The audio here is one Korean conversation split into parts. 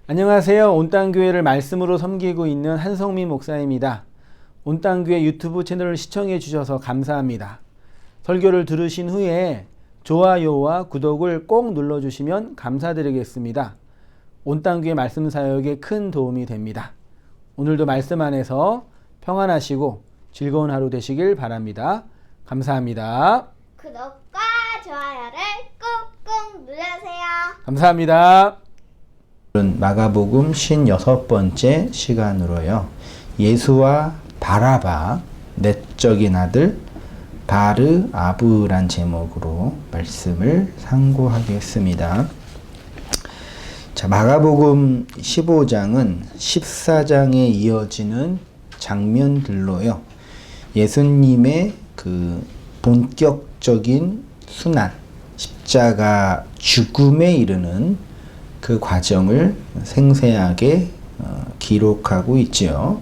안녕하세요. 온땅교회를 말씀으로 섬기고 있는 한성민 목사입니다. 온땅교회 유튜브 채널을 시청해 주셔서 감사합니다. 설교를 들으신 후에 좋아요와 구독을 꼭 눌러주시면 감사드리겠습니다. 온땅교회 말씀 사역에 큰 도움이 됩니다. 오늘도 말씀 안에서 평안하시고 즐거운 하루 되시길 바랍니다. 감사합니다. 구독과 좋아요를 꾹꾹 눌러주세요. 감사합니다. 마가복음 56번째 시간으로요. 예수와 바라바, 내적인 아들 바르아브란 제목으로 말씀을 상고하겠습니다. 자, 마가복음 15장은 14장에 이어지는 장면들로요. 예수님의 그 본격적인 순환, 십자가 죽음에 이르는 그 과정을 생생하게 기록하고 있지요.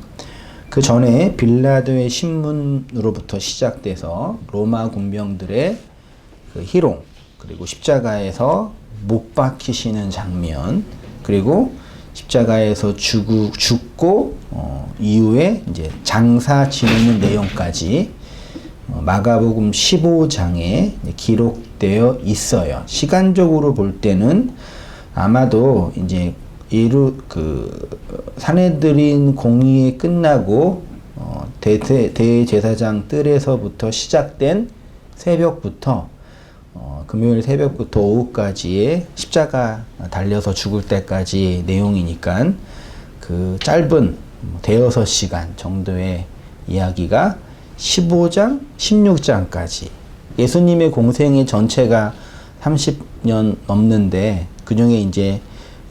그 전에 빌라도의 신문으로부터 시작돼서 로마 군병들의 그 희롱, 그리고 십자가에서 못 박히시는 장면, 그리고 십자가에서 죽고 이후에 이제 장사 지내는 내용까지 마가복음 15장에 기록되어 있어요. 시간적으로 볼 때는 아마도 이제 산헤드린 공의에 끝나고 대제사장 뜰에서부터 시작된 새벽부터 금요일 새벽부터 오후까지의 십자가 달려서 죽을 때까지 내용이니까 그 짧은 대여섯 시간 정도의 이야기가 15장, 16장까지 예수님의 공생의 전체가 30년 넘는데 그 중에 이제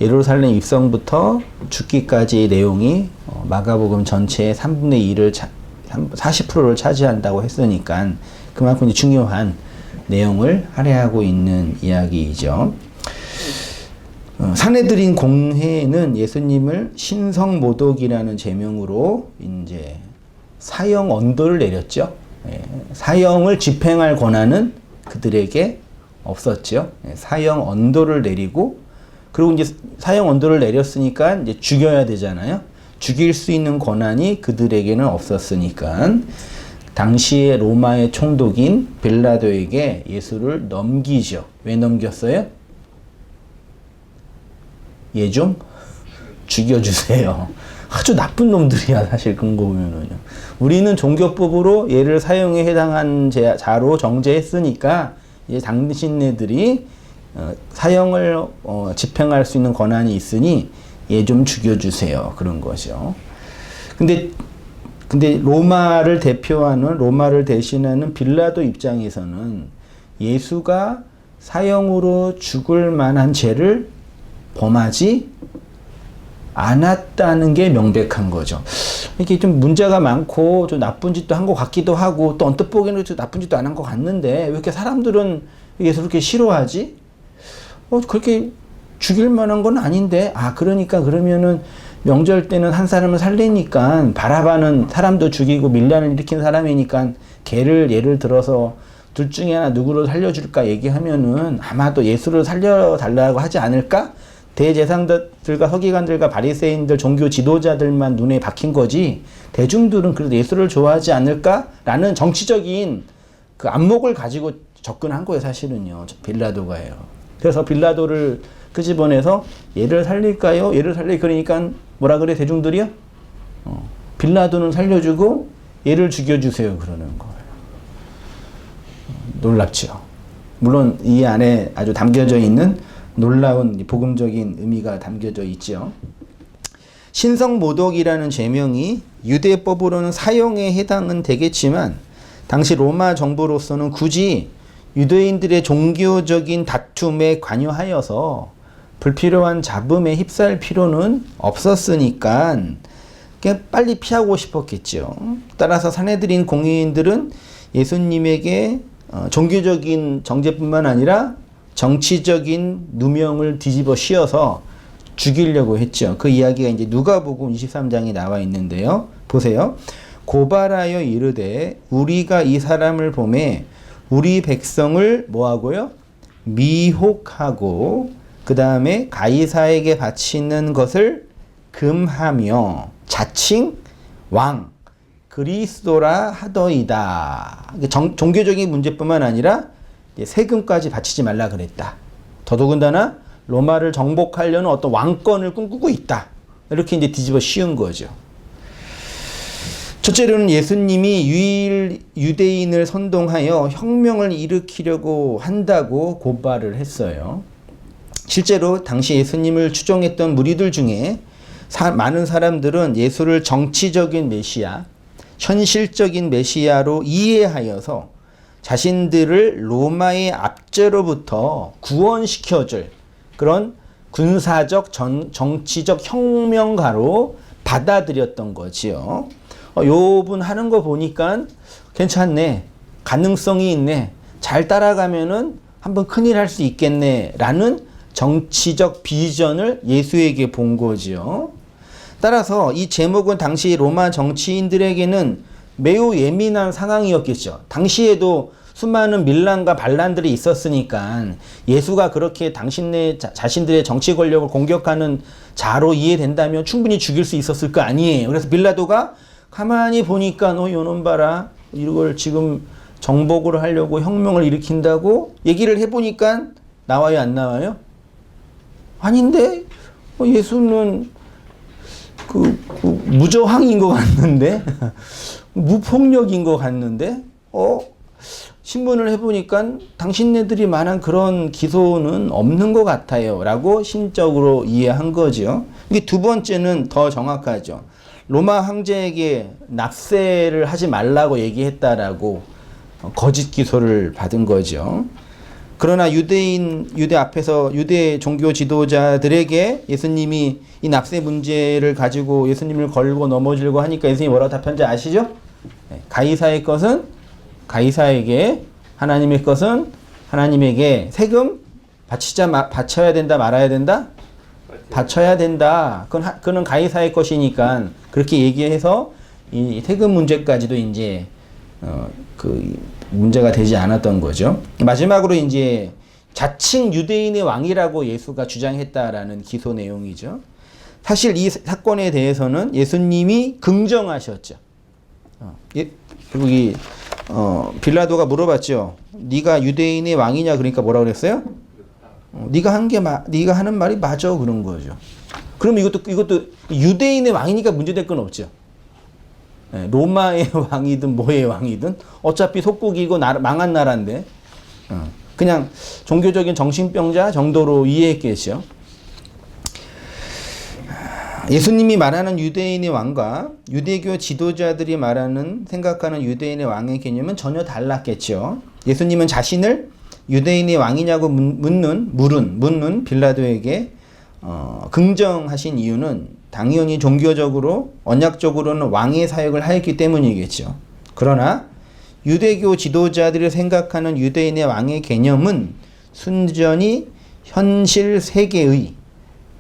예루살렘 입성부터 죽기까지의 내용이 마가복음 전체의 3분의 1을 40%를 차지한다고 했으니까 그만큼 중요한 내용을 할애하고 있는 이야기이죠. 산헤드린 공회는 예수님을 신성모독이라는 제명으로 이제 사형 언도를 내렸죠. 사형을 집행할 권한은 그들에게 없었죠. 사형 언도를 내리고, 그리고 이제 사형 언도를 내렸으니까 이제 죽여야 되잖아요. 죽일 수 있는 권한이 그들에게는 없었으니까 당시의 로마의 총독인 빌라도에게 예수를 넘기죠. 왜 넘겼어요? 얘 좀 죽여주세요. 아주 나쁜 놈들이야, 사실 근거 보면은요. 우리는 종교법으로 얘를 사형에 해당한 자로 정죄했으니까 이제 당신네들이 사형을 집행할 수 있는 권한이 있으니 얘 좀 죽여주세요. 그런 거죠. 근데 로마를 대신하는 빌라도 입장에서는 예수가 사형으로 죽을 만한 죄를 범하지 않았다는 게 명백한 거죠. 이렇게 좀 문제가 많고 좀 나쁜 짓도 한 것 같기도 하고 또 언뜻 보기에는 좀 나쁜 짓도 안 한 것 같는데 왜 이렇게 사람들은 예수를 그렇게 싫어하지? 그렇게 죽일 만한 건 아닌데. 그러면은 명절 때는 한 사람을 살리니까 바라바는 사람도 죽이고 밀란을 일으킨 사람이니까 걔를 예를 들어서 둘 중에 하나 누구를 살려줄까 얘기하면은 아마도 예수를 살려달라고 하지 않을까? 대제사장들과 서기관들과 바리새인들, 종교 지도자들만 눈에 박힌 거지 대중들은 그래도 예수를 좋아하지 않을까라는 정치적인 그 안목을 가지고 접근한 거예요, 사실은요. 빌라도가요. 그래서 빌라도를 끄집어내서 얘를 살릴까요? 그러니까 뭐라 그래, 대중들이요? 빌라도는 살려주고 얘를 죽여주세요, 그러는 거예요. 놀랍죠. 물론 이 안에 아주 담겨져 있는 놀라운 복음적인 의미가 담겨져 있죠. 신성모독이라는 제명이 유대법으로는 사형에 해당은 되겠지만 당시 로마 정부로서는 굳이 유대인들의 종교적인 다툼에 관여하여서 불필요한 잡음에 휩싸일 필요는 없었으니까 빨리 피하고 싶었겠죠. 따라서 산헤드린 공의인들은 예수님에게 종교적인 정죄뿐만 아니라 정치적인 누명을 뒤집어 씌워서 죽이려고 했죠. 그 이야기가 이제 누가복음 23장에 나와 있는데요. 보세요. 고발하여 이르되 우리가 이 사람을 보매 우리 백성을 뭐하고요? 미혹하고 그 다음에 가이사에게 바치는 것을 금하며 자칭 왕 그리스도라 하더이다. 종교적인 문제뿐만 아니라 세금까지 바치지 말라 그랬다. 더더군다나 로마를 정복하려는 어떤 왕권을 꿈꾸고 있다. 이렇게 이제 뒤집어 씌운 거죠. 첫째로는 예수님이 유대인을 선동하여 혁명을 일으키려고 한다고 고발을 했어요. 실제로 당시 예수님을 추종했던 무리들 중에 많은 사람들은 예수를 정치적인 메시아, 현실적인 메시아로 이해하여서 자신들을 로마의 압제로부터 구원시켜줄 그런 군사적, 정치적 혁명가로 받아들였던 거지요. 요분 하는 거 보니까 괜찮네. 가능성이 있네. 잘 따라가면은 한번 큰일 할 수 있겠네. 라는 정치적 비전을 예수에게 본 거지요. 따라서 이 제목은 당시 로마 정치인들에게는 매우 예민한 상황이었겠죠. 당시에도 수많은 밀란과 반란들이 있었으니까 예수가 그렇게 자신들의 정치 권력을 공격하는 자로 이해된다면 충분히 죽일 수 있었을 거 아니에요. 그래서 빌라도가 가만히 보니까 너 요놈 봐라. 이걸 지금 정복을 하려고 혁명을 일으킨다고 얘기를 해보니까 나와요, 안 아닌데? 예수는 무저항인 것 같는데? 무폭력인 것 같는데? 신문을 해보니까 당신네들이 말한 그런 기소는 없는 것 같아요. 라고 심적으로 이해한 거죠. 이게 두 번째는 더 정확하죠. 로마 황제에게 납세를 하지 말라고 얘기했다라고 거짓 기소를 받은 거죠. 그러나 유대 앞에서 유대 종교 지도자들에게 예수님이 이 납세 문제를 가지고 예수님을 걸고 넘어지려고 하니까 예수님이 뭐라고 답한지 아시죠? 가이사의 것은 가이사에게, 하나님의 것은 하나님에게. 세금 바쳐야 된다, 말아야 된다? 바쳐야 된다. 그건 가이사의 것이니까 그렇게 얘기해서 이 세금 문제까지도 이제 문제가 되지 않았던 거죠. 마지막으로 이제 자칭 유대인의 왕이라고 예수가 주장했다라는 기소 내용이죠. 사실 이 사건에 대해서는 예수님이 긍정하셨죠. 그리고 빌라도가 물어봤죠. 네가 유대인의 왕이냐? 그러니까 뭐라고 그랬어요? 네가 하는 말이 맞아, 그런 거죠. 그럼 이것도 유대인의 왕이니까 문제될 건 없죠. 로마의 왕이든 뭐의 왕이든 어차피 속국이고 망한 나라인데 그냥 종교적인 정신병자 정도로 이해했겠죠. 예수님이 말하는 유대인의 왕과 유대교 지도자들이 생각하는 유대인의 왕의 개념은 전혀 달랐겠죠. 예수님은 자신을 유대인의 왕이냐고 묻는 빌라도에게 긍정하신 이유는 당연히 종교적으로 언약적으로는 왕의 사역을 하였기 때문이겠죠. 그러나 유대교 지도자들이 생각하는 유대인의 왕의 개념은 순전히 현실 세계의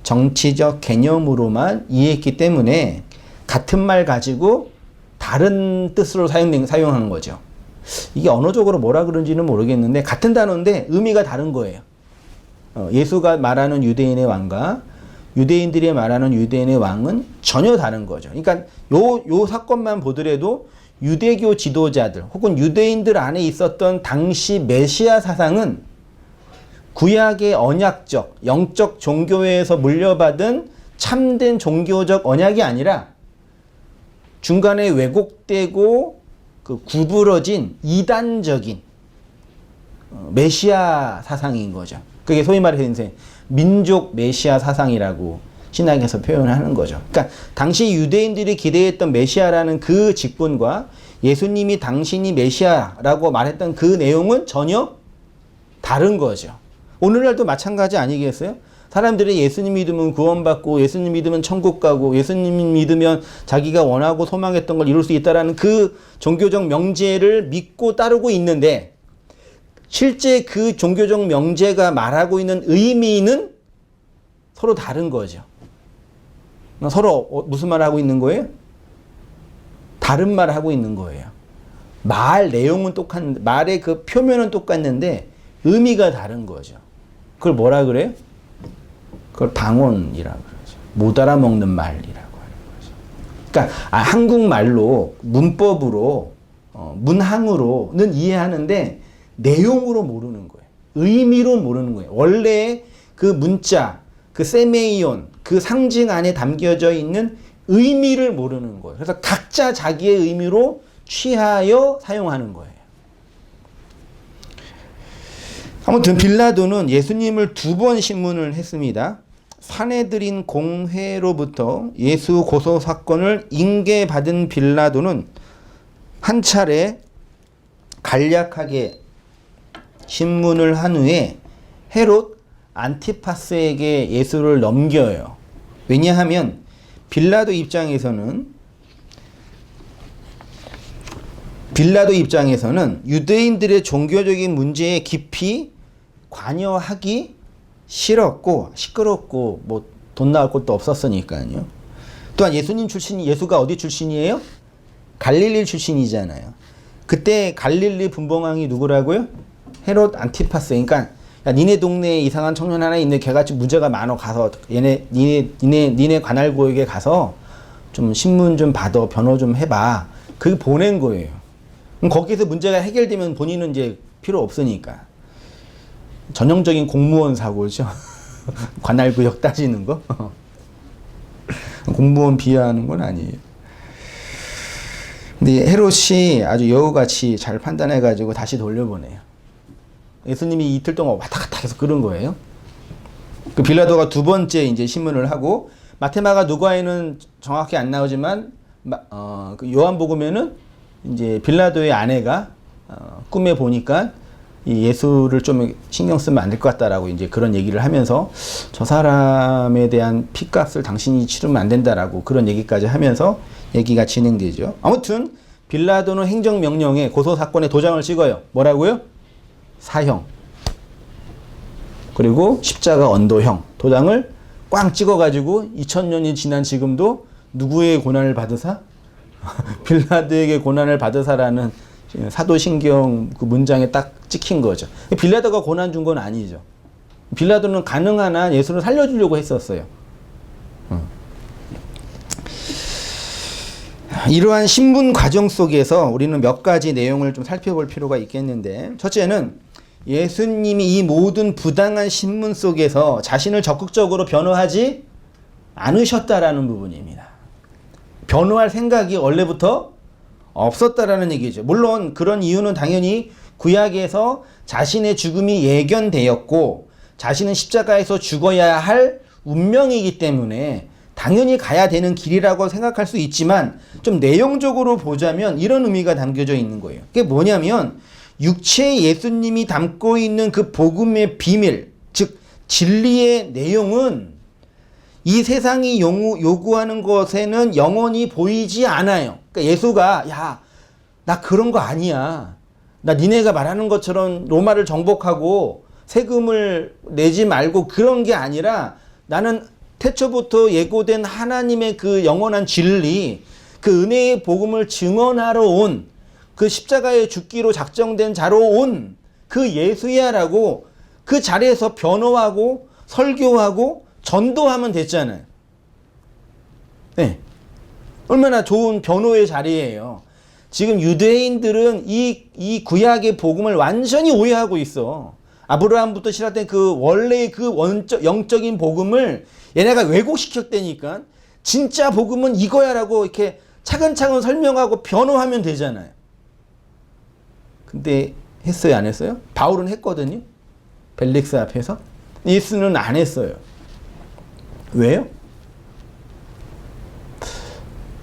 정치적 개념으로만 이해했기 때문에 같은 말 가지고 다른 뜻으로 사용하는 거죠. 이게 언어적으로 뭐라 그런지는 모르겠는데 같은 단어인데 의미가 다른 거예요. 예수가 말하는 유대인의 왕과 유대인들이 말하는 유대인의 왕은 전혀 다른 거죠. 그러니까 요 사건만 보더라도 유대교 지도자들 혹은 유대인들 안에 있었던 당시 메시아 사상은 구약의 언약적, 영적 종교에서 물려받은 참된 종교적 언약이 아니라 중간에 왜곡되고 구부러진 이단적인 메시아 사상인 거죠. 그게 소위 말해서 민족 메시아 사상이라고 신학에서 표현하는 거죠. 그러니까 당시 유대인들이 기대했던 메시아라는 그 직분과 예수님이 당신이 메시아라고 말했던 그 내용은 전혀 다른 거죠. 오늘날도 마찬가지 아니겠어요? 사람들이 예수님 믿으면 구원받고 예수님 믿으면 천국 가고 예수님 믿으면 자기가 원하고 소망했던 걸 이룰 수 있다라는 그 종교적 명제를 믿고 따르고 있는데 실제 그 종교적 명제가 말하고 있는 의미는 서로 다른 거죠. 서로 무슨 말을 하고 있는 거예요? 다른 말을 하고 있는 거예요. 말 내용은 말의 그 표면은 똑같는데 의미가 다른 거죠. 그걸 뭐라 그래요? 그걸 방언이라고 그러죠. 못 알아먹는 말이라고 하는 거죠. 그러니까 한국말로 문법으로 문항으로는 이해하는데 내용으로 모르는 거예요. 의미로 모르는 거예요. 원래 그 문자, 그 세메이온, 그 상징 안에 담겨져 있는 의미를 모르는 거예요. 그래서 각자 자기의 의미로 취하여 사용하는 거예요. 아무튼 빌라도는 예수님을 2번 신문을 했습니다. 사내들인 공회로부터 예수 고소 사건을 인계받은 빌라도는 한 차례 간략하게 신문을 한 후에 헤롯 안티파스에게 예수를 넘겨요. 왜냐하면 빌라도 입장에서는 유대인들의 종교적인 문제에 깊이 관여하기 싫었고 시끄럽고 뭐 돈 나올 것도 없었으니까요. 또한 예수가 어디 출신이에요? 갈릴리 출신이잖아요. 그때 갈릴리 분봉왕이 누구라고요? 헤롯 안티파스. 그러니까 야, 니네 동네에 이상한 청년 하나 있네. 걔같이 문제가 많아. 가서 니네 관할구역에 가서 좀 신문 좀 받아. 변호 좀 해봐. 그게 보낸 거예요. 그럼 거기서 문제가 해결되면 본인은 이제 필요 없으니까. 전형적인 공무원 사고죠. 관할구역 따지는 거. 공무원 비하하는 건 아니에요. 근데 헤롯이 아주 여우같이 잘 판단해가지고 다시 돌려보내요. 예수님이 이틀 동안 왔다 갔다 해서 그런 거예요. 그 빌라도가 2번째 이제 신문을 하고, 마테마가 누가에는 정확히 안 나오지만 그 요한복음에는 이제 빌라도의 아내가 꿈에 보니까 이 예수를 좀 신경 쓰면 안 될 것 같다라고 이제 그런 얘기를 하면서 저 사람에 대한 핏값을 당신이 치르면 안 된다라고 그런 얘기까지 하면서 얘기가 진행되죠. 아무튼 빌라도는 행정명령에 고소사건에 도장을 찍어요. 뭐라고요? 사형. 그리고 십자가 언도형. 도장을 꽝 찍어가지고 2000년이 지난 지금도 누구의 고난을 받으사? 빌라도에게 고난을 받으사라는 사도신경 그 문장에 딱 찍힌 거죠. 빌라도가 고난 준 건 아니죠. 빌라도는 가능한 한 예수를 살려주려고 했었어요. 이러한 신분 과정 속에서 우리는 몇 가지 내용을 좀 살펴볼 필요가 있겠는데, 첫째는 예수님이 이 모든 부당한 신문 속에서 자신을 적극적으로 변호하지 않으셨다라는 부분입니다. 변호할 생각이 원래부터 없었다라는 얘기죠. 물론 그런 이유는 당연히 구약에서 자신의 죽음이 예견되었고 자신은 십자가에서 죽어야 할 운명이기 때문에 당연히 가야 되는 길이라고 생각할 수 있지만, 좀 내용적으로 보자면 이런 의미가 담겨져 있는 거예요. 그게 뭐냐면 육체의 예수님이 담고 있는 그 복음의 비밀, 즉 진리의 내용은 이 세상이 요구하는 것에는 영원히 보이지 않아요. 그러니까 예수가 야, 나 그런 거 아니야. 나 니네가 말하는 것처럼 로마를 정복하고 세금을 내지 말고 그런 게 아니라 나는 태초부터 예고된 하나님의 그 영원한 진리, 그 은혜의 복음을 증언하러 온, 그 십자가에 죽기로 작정된 자로 온 그 예수야라고 그 자리에서 변호하고 설교하고 전도하면 됐잖아요. 네. 얼마나 좋은 변호의 자리예요. 지금 유대인들은 이 구약의 복음을 완전히 오해하고 있어. 아브라함부터 시작된 그 원래의 그 영적인 복음을 얘네가 왜곡시켰다니까. 진짜 복음은 이거야라고 이렇게 차근차근 설명하고 변호하면 되잖아요. 근데 했어요, 안 했어요? 바울은 했거든요. 벨릭스 앞에서. 예수는 안 했어요. 왜요?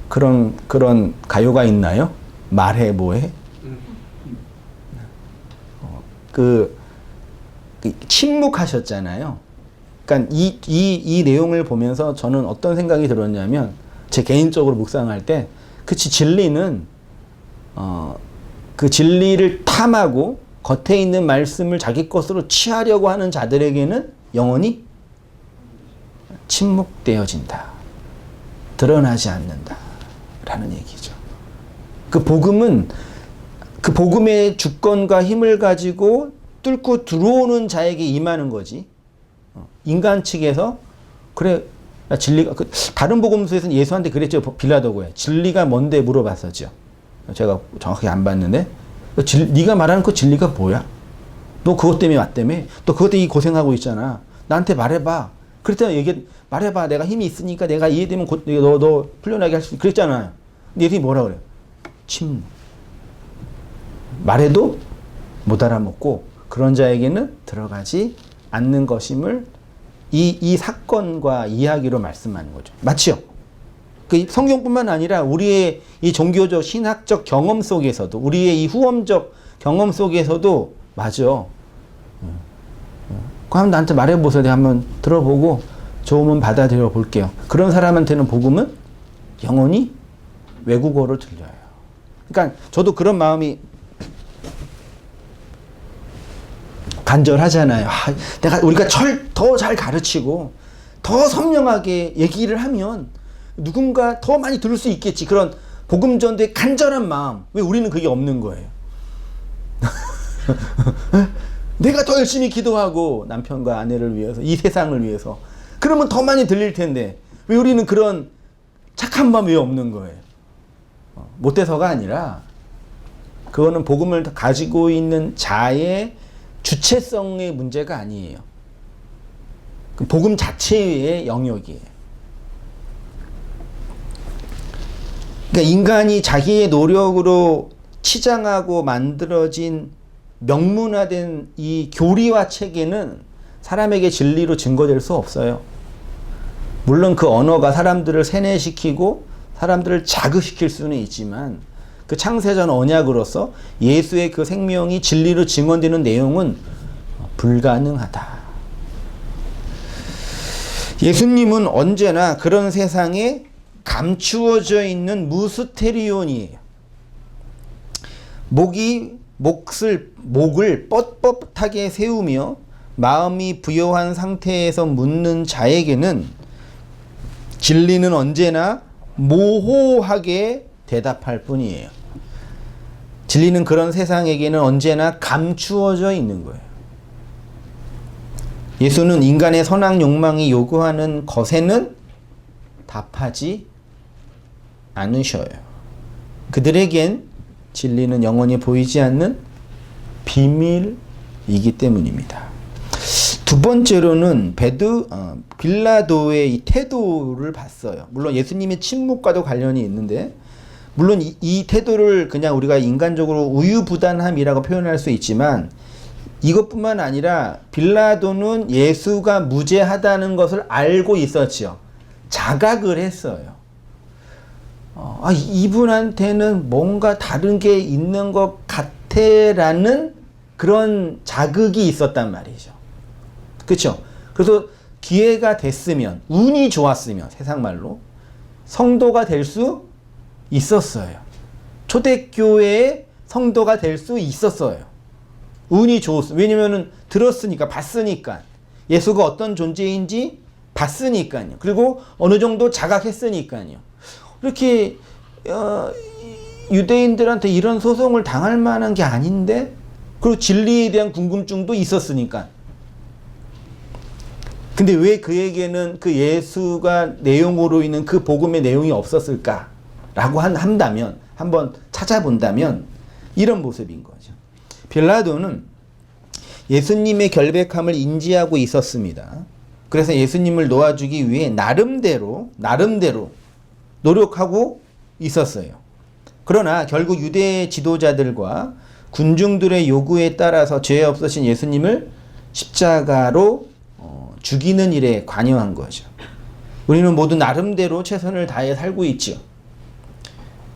그런 가요가 있나요? 말해 뭐해? 침묵하셨잖아요. 그러니까 이 내용을 보면서 저는 어떤 생각이 들었냐면, 제 개인적으로 묵상할 때, 그치, 진리는 그 진리를 탐하고 겉에 있는 말씀을 자기 것으로 취하려고 하는 자들에게는 영원히 침묵되어진다. 드러나지 않는다. 라는 얘기죠. 그 복음은 그 복음의 주권과 힘을 가지고 뚫고 들어오는 자에게 임하는 거지. 인간 측에서 그래, 나 진리가 다른 복음서에서는 예수한테 그랬죠. 빌라도고에 진리가 뭔데 물어봤었죠. 제가 정확하게 안 봤는데 네가 말하는 그 진리가 뭐야? 너 그것 때문에 왔다며? 너 그것 때문에 고생하고 있잖아. 나한테 말해봐. 그랬더니 말해봐. 내가 힘이 있으니까 내가 이해되면 곧 너 풀려나게 할 수 있어. 그랬잖아요. 근데 예수님이 뭐라 그래요? 침묵. 말해도 못 알아먹고 그런 자에게는 들어가지 않는 것임을 이 사건과 이야기로 말씀하는 거죠. 맞죠? 그 성경뿐만 아니라 우리의 이 종교적 신학적 경험 속에서도 우리의 이 후험적 경험 속에서도 맞아. 그럼 나한테 말해보세요. 내가 한번 들어보고 좋으면 받아들여 볼게요. 그런 사람한테는 복음은 영원히 외국어로 들려요. 그러니까 저도 그런 마음이 간절하잖아요. 우리가 더 잘 가르치고 더 선명하게 얘기를 하면 누군가 더 많이 들을 수 있겠지. 그런 복음 전도의 간절한 마음. 왜 우리는 그게 없는 거예요? 내가 더 열심히 기도하고 남편과 아내를 위해서, 이 세상을 위해서. 그러면 더 많이 들릴 텐데 왜 우리는 그런 착한 마음이 왜 없는 거예요? 못돼서가 아니라 그거는 복음을 가지고 있는 자의 주체성의 문제가 아니에요. 복음 자체의 영역이에요. 그러니까 인간이 자기의 노력으로 치장하고 만들어진 명문화된 이 교리화 체계는 사람에게 진리로 증거될 수 없어요. 물론 그 언어가 사람들을 세뇌시키고 사람들을 자극시킬 수는 있지만 그 창세전 언약으로서 예수의 그 생명이 진리로 증언되는 내용은 불가능하다. 예수님은 언제나 그런 세상에 감추어져 있는 무스테리온이에요. 목을 뻣뻣하게 세우며 마음이 부요한 상태에서 묻는 자에게는 진리는 언제나 모호하게 대답할 뿐이에요. 진리는 그런 세상에게는 언제나 감추어져 있는 거예요. 예수는 인간의 선악 욕망이 요구하는 것에는 답하지 않으셔요. 그들에겐 진리는 영원히 보이지 않는 비밀이기 때문입니다. 두 번째로는 빌라도의 이 태도를 봤어요. 물론 예수님의 침묵과도 관련이 있는데 물론 이 태도를 그냥 우리가 인간적으로 우유부단함이라고 표현할 수 있지만 이것뿐만 아니라 빌라도는 예수가 무죄하다는 것을 알고 있었지요. 자각을 했어요. 이분한테는 뭔가 다른 게 있는 것 같아라는 그런 자극이 있었단 말이죠. 그렇죠? 그래서 기회가 됐으면, 운이 좋았으면, 세상말로 성도가 될 수 있었어요. 초대교회의 성도가 될 수 있었어요. 운이 좋았어요. 왜냐면은 들었으니까, 봤으니까. 예수가 어떤 존재인지 봤으니까요. 그리고 어느 정도 자각했으니까요. 이렇게 유대인들한테 이런 소송을 당할 만한 게 아닌데, 그리고 진리에 대한 궁금증도 있었으니까. 근데 왜 그에게는 그 예수가 내용으로 있는 그 복음의 내용이 없었을까라고 한다면, 한번 찾아본다면 이런 모습인 거죠. 빌라도는 예수님의 결백함을 인지하고 있었습니다. 그래서 예수님을 놓아주기 위해 나름대로 노력하고 있었어요. 그러나 결국 유대 지도자들과 군중들의 요구에 따라서 죄 없으신 예수님을 십자가로 죽이는 일에 관여한 거죠. 우리는 모두 나름대로 최선을 다해 살고 있죠.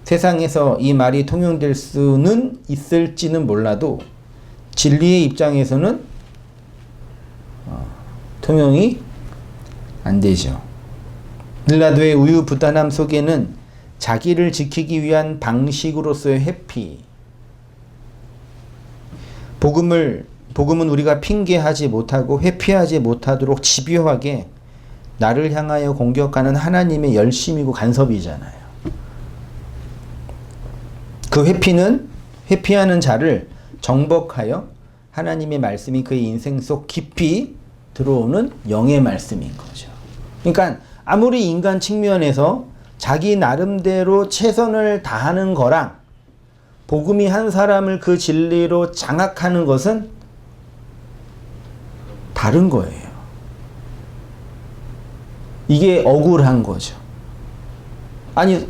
세상에서 이 말이 통용될 수는 있을지는 몰라도 진리의 입장에서는 통용이 안 되죠. 빌라도의 우유부단함 속에는 자기를 지키기 위한 방식으로서의 회피, 복음은 우리가 핑계하지 못하고 회피하지 못하도록 집요하게 나를 향하여 공격하는 하나님의 열심이고 간섭이잖아요. 그 회피하는 자를 정복하여 하나님의 말씀이 그의 인생 속 깊이 들어오는 영의 말씀인 거죠. 그러니까 아무리 인간 측면에서 자기 나름대로 최선을 다하는 거랑 복음이 한 사람을 그 진리로 장악하는 것은 다른 거예요. 이게 억울한 거죠. 아니,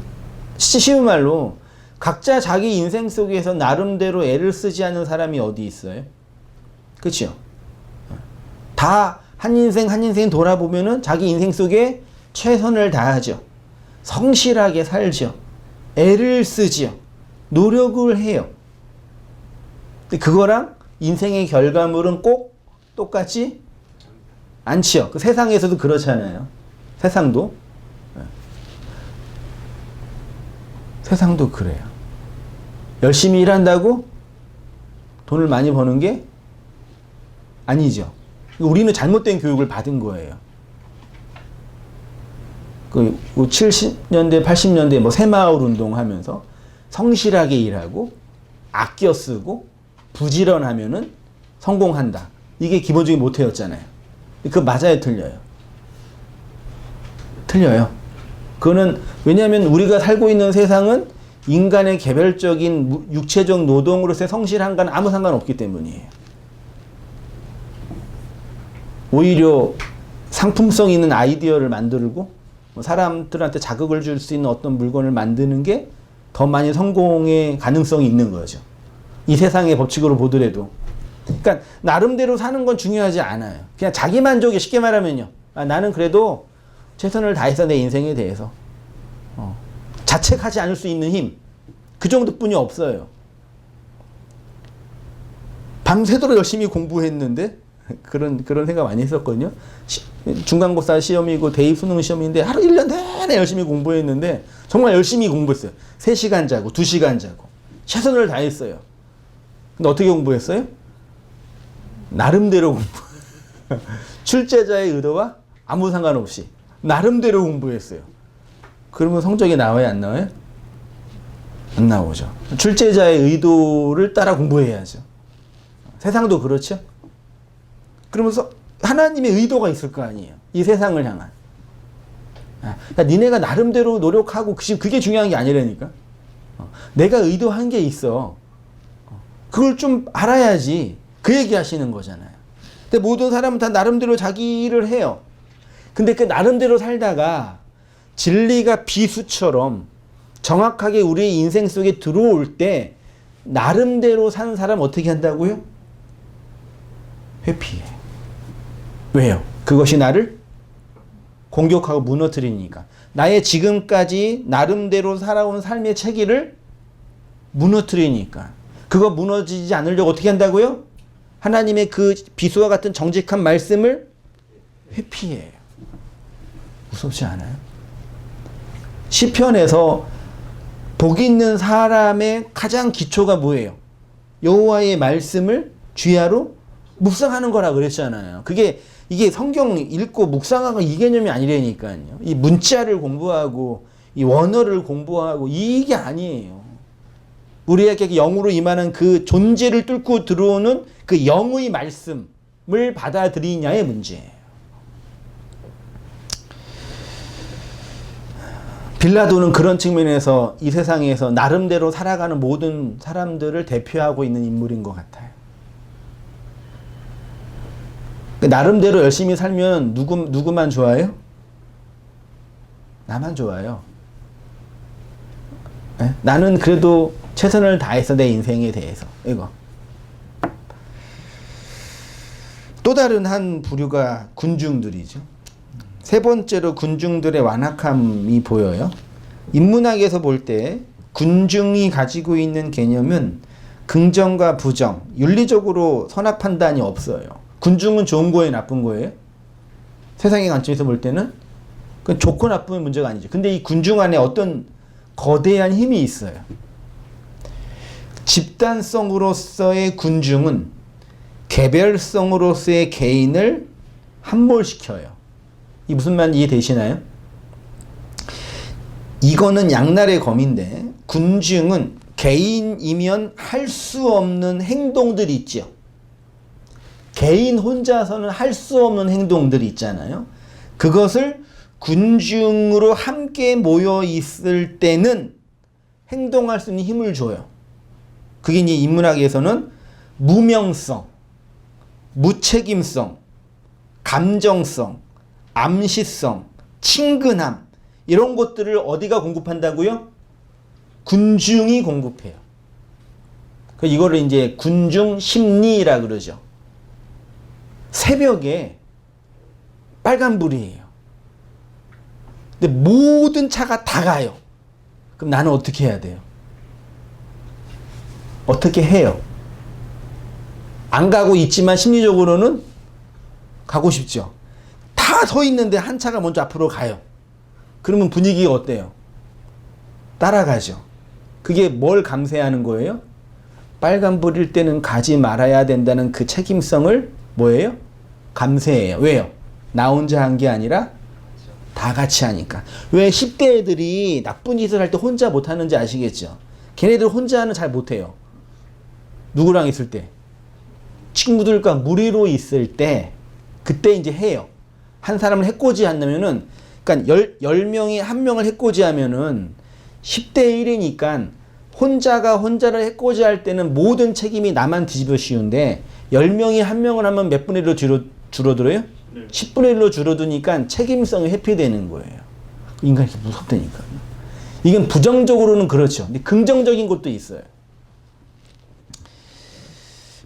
쉬운 말로 각자 자기 인생 속에서 나름대로 애를 쓰지 않는 사람이 어디 있어요? 그렇죠? 다 한 인생 돌아보면은 자기 인생 속에 최선을 다하죠. 성실하게 살죠. 애를 쓰죠. 노력을 해요. 근데 그거랑 인생의 결과물은 꼭 똑같지 않지요. 그 세상에서도 그렇잖아요. 세상도 그래요. 열심히 일한다고 돈을 많이 버는 게 아니죠. 우리는 잘못된 교육을 받은 거예요. 그 70년대, 80년대 뭐 새마을 운동 하면서 성실하게 일하고 아껴 쓰고 부지런하면은 성공한다. 이게 기본적인 모토였잖아요. 그거 맞아요, 틀려요? 틀려요. 그거는 왜냐하면 우리가 살고 있는 세상은 인간의 개별적인 육체적 노동으로서의 성실한 건 아무 상관없기 때문이에요. 오히려 상품성 있는 아이디어를 만들고 사람들한테 자극을 줄 수 있는 어떤 물건을 만드는 게 더 많이 성공의 가능성이 있는 거죠. 이 세상의 법칙으로 보더라도. 그러니까 나름대로 사는 건 중요하지 않아요. 그냥 자기 만족이 쉽게 말하면요. 나는 그래도 최선을 다해서 내 인생에 대해서 자책하지 않을 수 있는 힘. 그 정도뿐이 없어요. 밤새도록 열심히 공부했는데 그런 생각 많이 했었거든요. 중간고사 시험이고 대입 수능 시험인데 하루 1년 내내 열심히 공부했는데 정말 열심히 공부했어요. 3시간 자고 2시간 자고 최선을 다했어요. 근데 어떻게 공부했어요? 나름대로 공부. 출제자의 의도와 아무 상관없이 나름대로 공부했어요. 그러면 성적이 나와요, 안 나와요? 안 나오죠. 출제자의 의도를 따라 공부해야죠. 세상도 그렇죠. 그러면서 하나님의 의도가 있을 거 아니에요. 이 세상을 향한. 그러니까 니네가 나름대로 노력하고 그게 중요한 게 아니라니까. 내가 의도한 게 있어. 그걸 좀 알아야지. 그 얘기 하시는 거잖아요. 근데 모든 사람은 다 나름대로 자기 일을 해요. 근데 그 나름대로 살다가 진리가 비수처럼 정확하게 우리의 인생 속에 들어올 때 나름대로 사는 사람 어떻게 한다고요? 회피해. 왜요? 그것이 나를 공격하고 무너뜨리니까. 나의 지금까지 나름대로 살아온 삶의 체계를 무너뜨리니까. 그거 무너지지 않으려고 어떻게 한다고요? 하나님의 그 비수와 같은 정직한 말씀을 회피해요. 무섭지 않아요? 시편에서 복 있는 사람의 가장 기초가 뭐예요? 여호와의 말씀을 주야로 묵상하는 거라 그랬잖아요. 이게 성경 읽고 묵상하고 이 개념이 아니라니까요. 이 문자를 공부하고 이 원어를 공부하고 이게 아니에요. 우리에게 영으로 임하는 그 존재를 뚫고 들어오는 그 영의 말씀을 받아들이냐의 문제예요. 빌라도는 그런 측면에서 이 세상에서 나름대로 살아가는 모든 사람들을 대표하고 있는 인물인 것 같아요. 나름대로 열심히 살면 누구만 좋아요? 나만 좋아요. 네? 나는 그래도 최선을 다해서 내 인생에 대해서 이거. 또 다른 한 부류가 군중들이죠. 세 번째로 군중들의 완악함이 보여요. 인문학에서 볼 때 군중이 가지고 있는 개념은 긍정과 부정, 윤리적으로 선악 판단이 없어요. 군중은 좋은 거예요, 나쁜 거예요? 세상의 관점에서 볼 때는 그 좋고 나쁨의 문제가 아니죠. 근데 이 군중 안에 어떤 거대한 힘이 있어요. 집단성으로서의 군중은 개별성으로서의 개인을 함몰시켜요. 이 무슨 말인지 이해되시나요? 이거는 양날의 검인데 군중은 개인이면 할 수 없는 행동들이 있죠. 개인 혼자서는 할 수 없는 행동들이 있잖아요. 그것을 군중으로 함께 모여 있을 때는 행동할 수 있는 힘을 줘요. 그게 이제 인문학에서는 무명성, 무책임성, 감정성, 암시성, 친근함 이런 것들을 어디가 공급한다고요? 군중이 공급해요. 이거를 이제 군중 심리라 그러죠. 새벽에 빨간불이에요. 근데 모든 차가 다 가요. 그럼 나는 어떻게 해야 돼요? 어떻게 해요? 안 가고 있지만 심리적으로는 가고 싶죠. 다 서 있는데 한 차가 먼저 앞으로 가요. 그러면 분위기가 어때요? 따라가죠. 그게 뭘 감세하는 거예요? 빨간불일 때는 가지 말아야 된다는 그 책임성을 뭐예요? 감세해요. 왜요? 나 혼자 한 게 아니라 다 같이 하니까. 왜 10대 애들이 나쁜 짓을 할 때 혼자 못하는지 아시겠죠? 걔네들 혼자는 잘 못해요. 누구랑 있을 때? 친구들과 무리로 있을 때 그때 이제 해요. 한 사람을 해코지 한다면은, 그러니까 10명이 한 명을 해코지 하면은 10대 1이니까 혼자가 혼자를 해코지 할 때는 모든 책임이 나만 뒤집어 씌운데 10명이 한 명을 하면 몇 분의 1로 줄어들어요? 네. 10분의 1로 줄어드니까 책임성이 회피되는 거예요. 인간이 이렇게 무섭다니까요. 이건 부정적으로는 그렇죠. 근데 긍정적인 것도 있어요.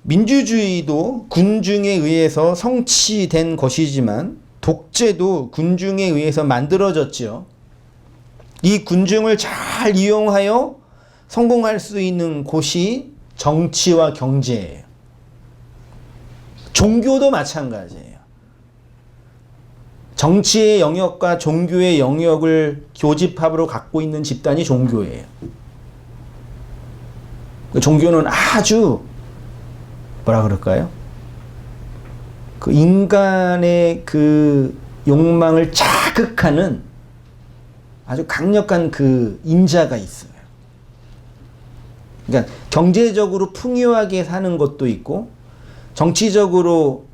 민주주의도 군중에 의해서 성취된 것이지만 독재도 군중에 의해서 만들어졌죠. 이 군중을 잘 이용하여 성공할 수 있는 곳이 정치와 경제예요. 종교도 마찬가지예요. 정치의 영역과 종교의 영역을 교집합으로 갖고 있는 집단이 종교예요. 종교는 아주 뭐라 그럴까요? 그 인간의 그 욕망을 자극하는 아주 강력한 그 인자가 있어요. 그러니까 경제적으로 풍요하게 사는 것도 있고 정치적으로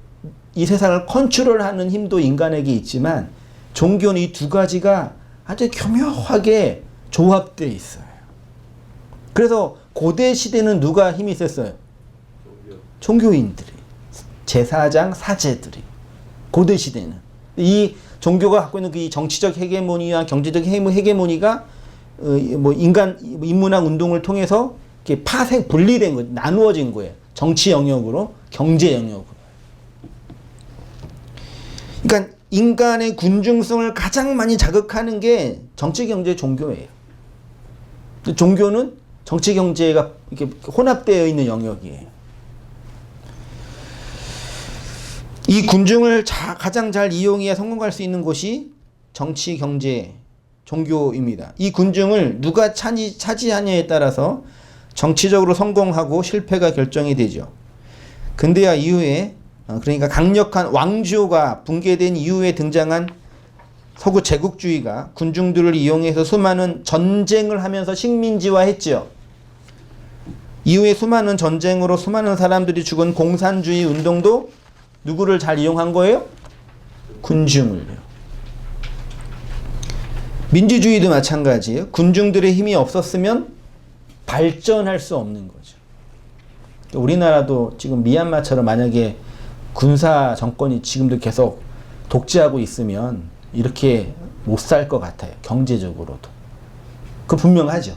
이 세상을 컨트롤하는 힘도 인간에게 있지만 종교는 이 두 가지가 아주 교묘하게 조합되어 있어요. 그래서 고대 시대는 누가 힘이 셌어요? 종교인들이. 제사장, 사제들이. 고대 시대는. 이 종교가 갖고 있는 그 정치적 헤게모니와 경제적 헤게모니가 인문학 운동을 통해서 이렇게 분리된 거예요. 나누어진 거예요. 정치 영역으로, 경제 영역으로. 그러니까 인간의 군중성을 가장 많이 자극하는 게 정치, 경제, 종교예요. 종교는 정치, 경제가 이렇게 혼합되어 있는 영역이에요. 이 군중을 가장 잘 이용해야 성공할 수 있는 곳이 정치, 경제, 종교입니다. 이 군중을 누가 차지하냐에 따라서 정치적으로 성공하고 실패가 결정이 되죠. 근대화 이후에 그러니까 강력한 왕조가 붕괴된 이후에 등장한 서구 제국주의가 군중들을 이용해서 수많은 전쟁을 하면서 식민지화했죠. 이후에 수많은 전쟁으로 수많은 사람들이 죽은 공산주의 운동도 누구를 잘 이용한 거예요? 군중을요. 민주주의도 마찬가지예요. 군중들의 힘이 없었으면 발전할 수 없는 거죠. 우리나라도 지금 미얀마처럼 만약에 군사 정권이 지금도 계속 독재하고 있으면 이렇게 못 살 것 같아요. 경제적으로도. 그 분명하죠.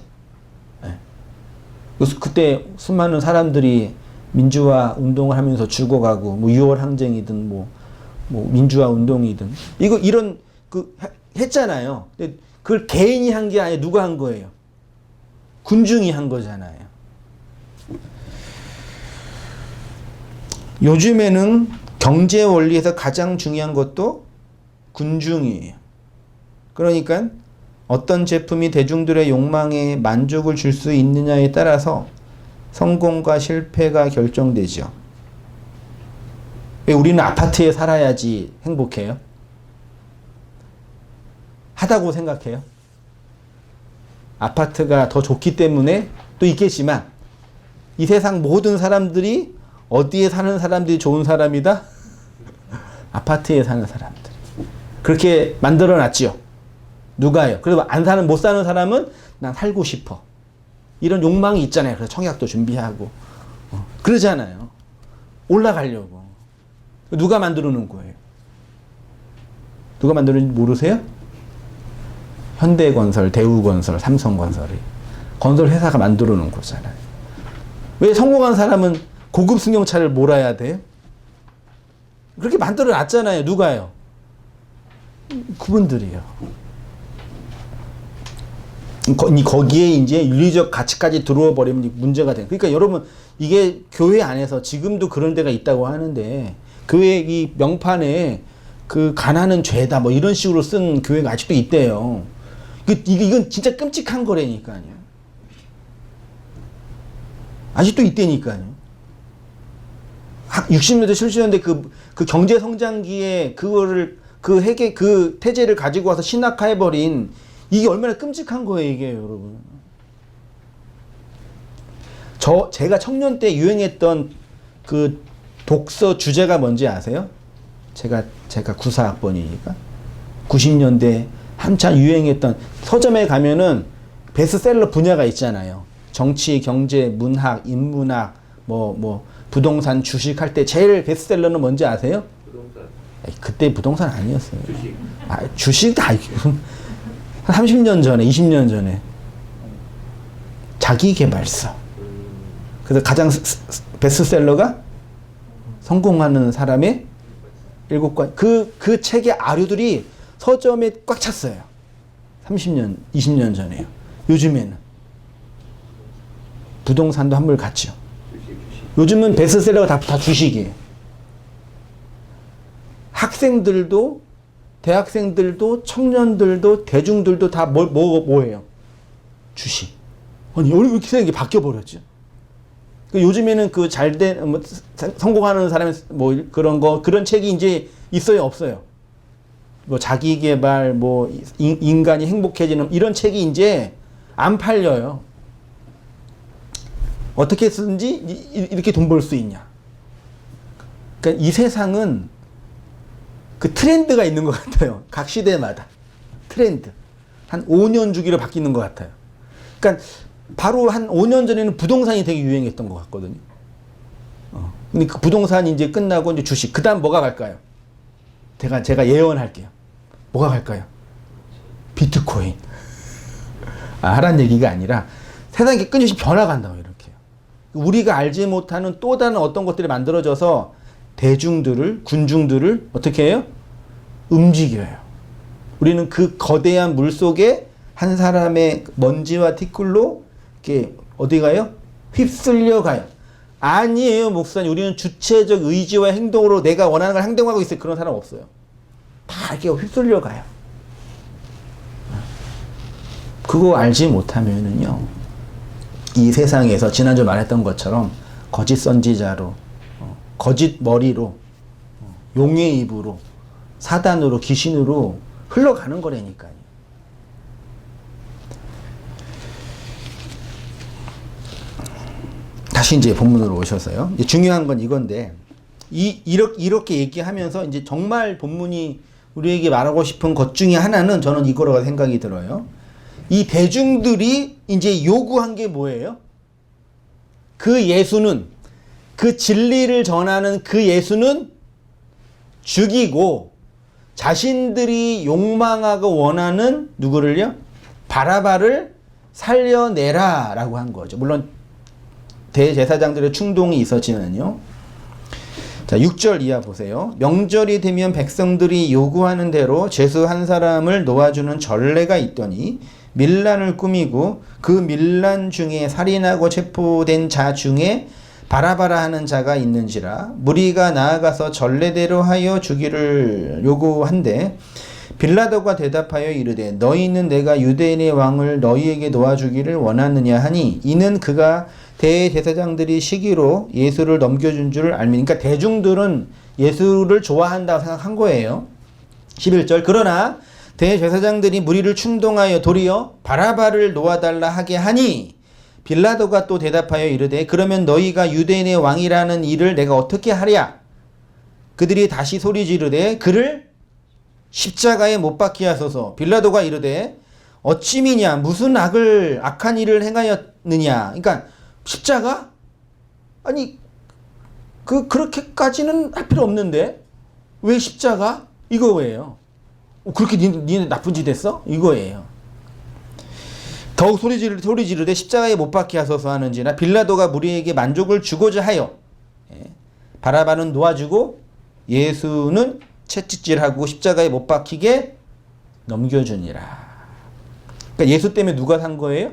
네. 그때 수많은 사람들이 민주화 운동을 하면서 죽어가고, 6월 항쟁이든, 민주화 운동이든, 이런, 했잖아요. 근데 그걸 개인이 한 게 아니라 누가 한 거예요? 군중이 한 거잖아요. 요즘에는 경제 원리에서 가장 중요한 것도 군중이에요. 그러니까 어떤 제품이 대중들의 욕망에 만족을 줄 수 있느냐에 따라서 성공과 실패가 결정되죠. 왜 우리는 아파트에 살아야지 행복해요? 하다고 생각해요? 아파트가 더 좋기 때문에 또 있겠지만 이 세상 모든 사람들이 어디에 사는 사람들이 좋은 사람이다? 아파트에 사는 사람들. 그렇게 만들어놨지요. 누가요? 그래도 못 사는 사람은 난 살고 싶어. 이런 욕망이 있잖아요. 그래서 청약도 준비하고. 그러잖아요. 올라가려고. 누가 만들어 놓은 거예요? 누가 만들었는지 모르세요? 현대건설, 대우건설, 삼성건설이. 건설 회사가 만들어 놓은 거잖아요. 왜 성공한 사람은 고급 승용차를 몰아야 돼요? 그렇게 만들어 놨잖아요. 누가요? 그분들이요. 거기에 이제 윤리적 가치까지 들어와 버리면 문제가 돼요. 그러니까 여러분, 이게 교회 안에서 지금도 그런 데가 있다고 하는데, 교회 이 명판에 그 가난은 죄다 뭐 이런 식으로 쓴 교회가 아직도 있대요. 이건 진짜 끔찍한 거라니까요. 아직도 있다니까요. 60년대, 70년대 그 경제 성장기에 그 태제를 가지고 와서 신학화해버린 이게 얼마나 끔찍한 거예요, 이게, 여러분. 제가 청년 때 유행했던 그 독서 주제가 뭔지 아세요? 제가 94학번이니까. 90년대 한참 유행했던 서점에 가면은 베스트셀러 분야가 있잖아요. 정치, 경제, 문학, 인문학, 부동산, 주식 할 때 제일 베스트셀러는 뭔지 아세요? 부동산. 그때 부동산 아니었어요. 주식. 주식 다 30년 전에, 20년 전에. 자기계발서. 그래서 가장 베스트셀러가 성공하는 사람의 7권. 그 책의 아류들이 서점에 꽉 찼어요. 30년, 20년 전에요. 요즘에는. 부동산도 한물 갔죠. 요즘은 베스트셀러가 다 주식이에요. 학생들도, 대학생들도, 청년들도, 대중들도 다 뭐예요? 주식. 아니, 왜 이렇게 생각이 바뀌어버렸죠? 요즘에는 그 잘된, 성공하는 사람의 그런 책이 이제 있어요, 없어요? 자기계발, 인간이 행복해지는 이런 책이 이제 안 팔려요. 어떻게 쓰든지 이렇게 돈 벌 수 있냐. 그러니까 이 세상은 그 트렌드가 있는 것 같아요. 각 시대마다. 트렌드. 한 5년 주기로 바뀌는 것 같아요. 그러니까 바로 한 5년 전에는 부동산이 되게 유행했던 것 같거든요. 근데 그 부동산이 이제 끝나고 이제 주식. 그 다음 뭐가 갈까요? 제가 예언할게요. 뭐가 갈까요? 비트코인. 하란 얘기가 아니라 세상이 끊임없이 변화간다고 이렇게. 우리가 알지 못하는 또 다른 어떤 것들이 만들어져서 대중들을, 군중들을 어떻게 해요? 움직여요. 우리는 그 거대한 물 속에 한 사람의 먼지와 티끌로 이렇게 어디 가요? 휩쓸려 가요. 아니에요, 목사님. 우리는 주체적 의지와 행동으로 내가 원하는 걸 행동하고 있어요. 그런 사람 없어요. 다 이렇게 휩쓸려 가요. 그거 알지 못하면은요, 이 세상에서 지난주 말했던 것처럼 거짓 선지자로, 거짓 머리로, 용의 입으로, 사단으로, 귀신으로 흘러가는 거라니까요. 다시 이제 본문으로 오셔서요. 이제 중요한 건 이건데, 이렇게 얘기하면서 이제 정말 본문이 우리에게 말하고 싶은 것 중에 하나는 저는 이거라고 생각이 들어요. 이 대중들이 이제 요구한 게 뭐예요? 그 예수는, 그 진리를 전하는 그 예수는 죽이고 자신들이 욕망하고 원하는 누구를요? 바라바를 살려내라 라고 한 거죠. 물론 대제사장들의 충동이 있었지만요. 자, 6절 이하 보세요. 명절이 되면 백성들이 요구하는 대로 죄수 한 사람을 놓아주는 전례가 있더니 밀란을 꾸미고 그 밀란 중에 살인하고 체포된 자 중에 바라바라 하는 자가 있는지라 무리가 나아가서 전례대로 하여 주기를 요구한데 빌라도가 대답하여 이르되 너희는 내가 유대인의 왕을 너희에게 놓아주기를 원하느냐 하니 이는 그가 대제사장들이 시기로 예수를 넘겨준 줄 알미. 그러니까 대중들은 예수를 좋아한다고 생각한 거예요. 11절 그러나 대제사장들이 무리를 충동하여 도리어 바라바를 놓아달라 하게 하니 빌라도가 또 대답하여 이르되 그러면 너희가 유대인의 왕이라는 일을 내가 어떻게 하랴? 그들이 다시 소리 지르되 그를 십자가에 못 박게 하소서. 빌라도가 이르되 어찌미냐 무슨 악한 일을 행하였느냐. 그러니까 십자가? 아니 그렇게까지는 할 필요 없는데 왜 십자가? 이거예요. 그렇게 니네 나쁜 짓 했어? 이거예요. 더욱 소리 지르되 십자가에 못 박게 하소서 하는지나 빌라도가 무리에게 만족을 주고자 하여 바라바는 놓아주고 예수는 채찍질하고 십자가에 못 박히게 넘겨주니라. 그러니까 예수 때문에 누가 산 거예요?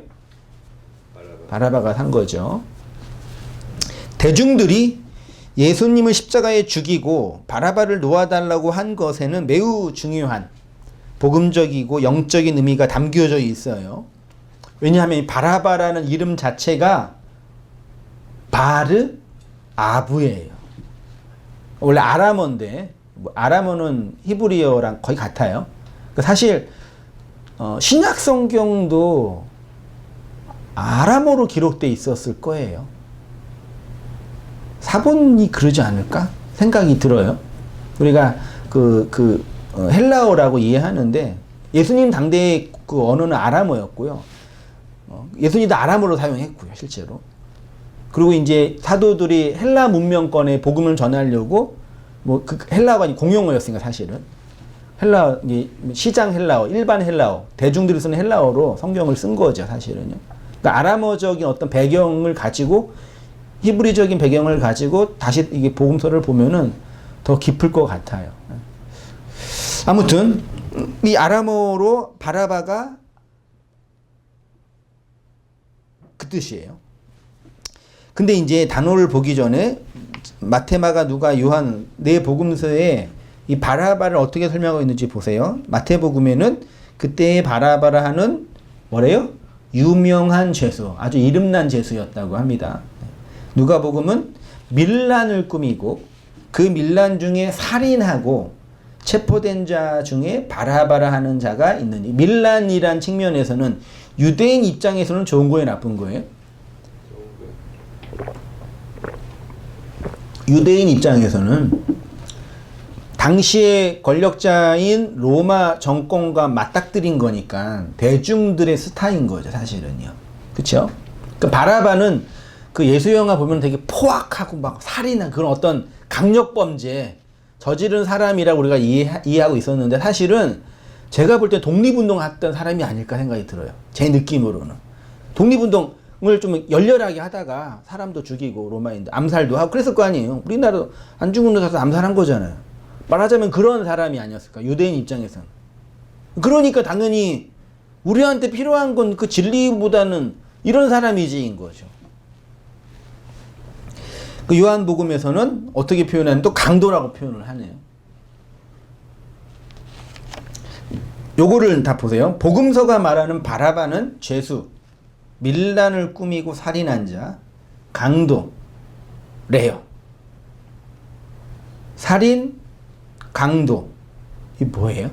바라바가 산 거죠. 대중들이 예수님을 십자가에 죽이고 바라바를 놓아달라고 한 것에는 매우 중요한 복음적이고 영적인 의미가 담겨져 있어요. 왜냐하면 바라바라는 이름 자체가 바르 아부예요. 원래 아람어인데 아람어는 히브리어랑 거의 같아요. 사실 신약 성경도 아람어로 기록돼 있었을 거예요. 사본이 그러지 않을까 생각이 들어요. 우리가 헬라어라고 이해하는데 예수님 당대의 그 언어는 아람어였고요. 예수님도 아람어로 사용했고요, 실제로. 그리고 이제 사도들이 헬라 문명권에 복음을 전하려고 헬라어가 공용어였으니까 사실은 헬라 시장 헬라어, 일반 헬라어, 대중들이 쓰는 헬라어로 성경을 쓴 거죠, 사실은요. 그러니까 아람어적인 어떤 배경을 가지고 히브리적인 배경을 가지고 다시 이게 복음서를 보면은 더 깊을 것 같아요. 아무튼 이 아람어로 바라바가 그 뜻이에요. 근데 이제 단어를 보기 전에 마태, 마가, 누가, 요한 네 복음서에 이 바라바를 어떻게 설명하고 있는지 보세요. 마태복음에는 그때의 바라바라 하는 뭐래요? 유명한 죄수, 아주 이름난 죄수였다고 합니다. 누가복음은 밀란을 꾸미고 그 밀란 중에 살인하고 체포된 자 중에 바라바라 하는 자가 있느니, 밀란이란 측면에서는 유대인 입장에서는 좋은 거예요, 나쁜 거예요? 유대인 입장에서는 당시의 권력자인 로마 정권과 맞닥뜨린 거니까 대중들의 스타인 거죠, 사실은요. 그렇죠? 그 바라바는 그 예수 영화 보면 되게 포악하고 막 살인한 그런 어떤 강력범죄 저지른 사람이라고 우리가 이해하고 있었는데, 사실은 제가 볼 때 독립운동 했던 사람이 아닐까 생각이 들어요. 제 느낌으로는. 독립운동을 좀 열렬하게 하다가 사람도 죽이고 로마인들 암살도 하고 그랬을 거 아니에요. 우리나라도 안중근도 가서 암살한 거잖아요. 말하자면 그런 사람이 아니었을까, 유대인 입장에서는. 그러니까 당연히 우리한테 필요한 건 그 진리보다는 이런 사람이지인 거죠. 그 요한복음에서는 어떻게 표현하냐면 또 강도라고 표현을 하네요. 요거를 다 보세요. 복음서가 말하는 바라바는 죄수, 밀란을 꾸미고 살인한 자, 강도래요. 살인, 강도, 이게 뭐예요?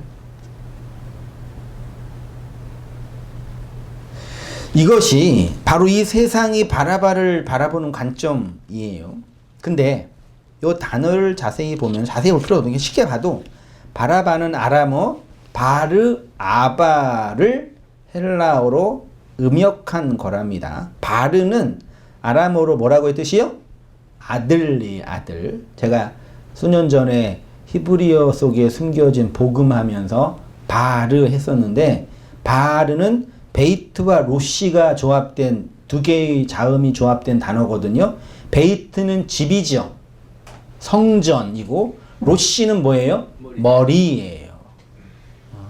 이것이 바로 이 세상이 바라바를 바라보는 관점이에요. 근데 이 단어를 자세히 보면, 자세히 볼 필요 없는 게 쉽게 봐도 바라바는 아람어 바르 아바를 헬라어로 음역한 거랍니다. 바르는 아람어로 뭐라고 뜻이요? 아들이에요, 아들. 제가 수년 전에 히브리어 속에 숨겨진 복음하면서 바르 했었는데, 바르는 베이트와 로시가 조합된 두 개의 자음이 조합된 단어거든요. 베이트는 집이죠. 성전이고, 로시는 뭐예요? 머리예요.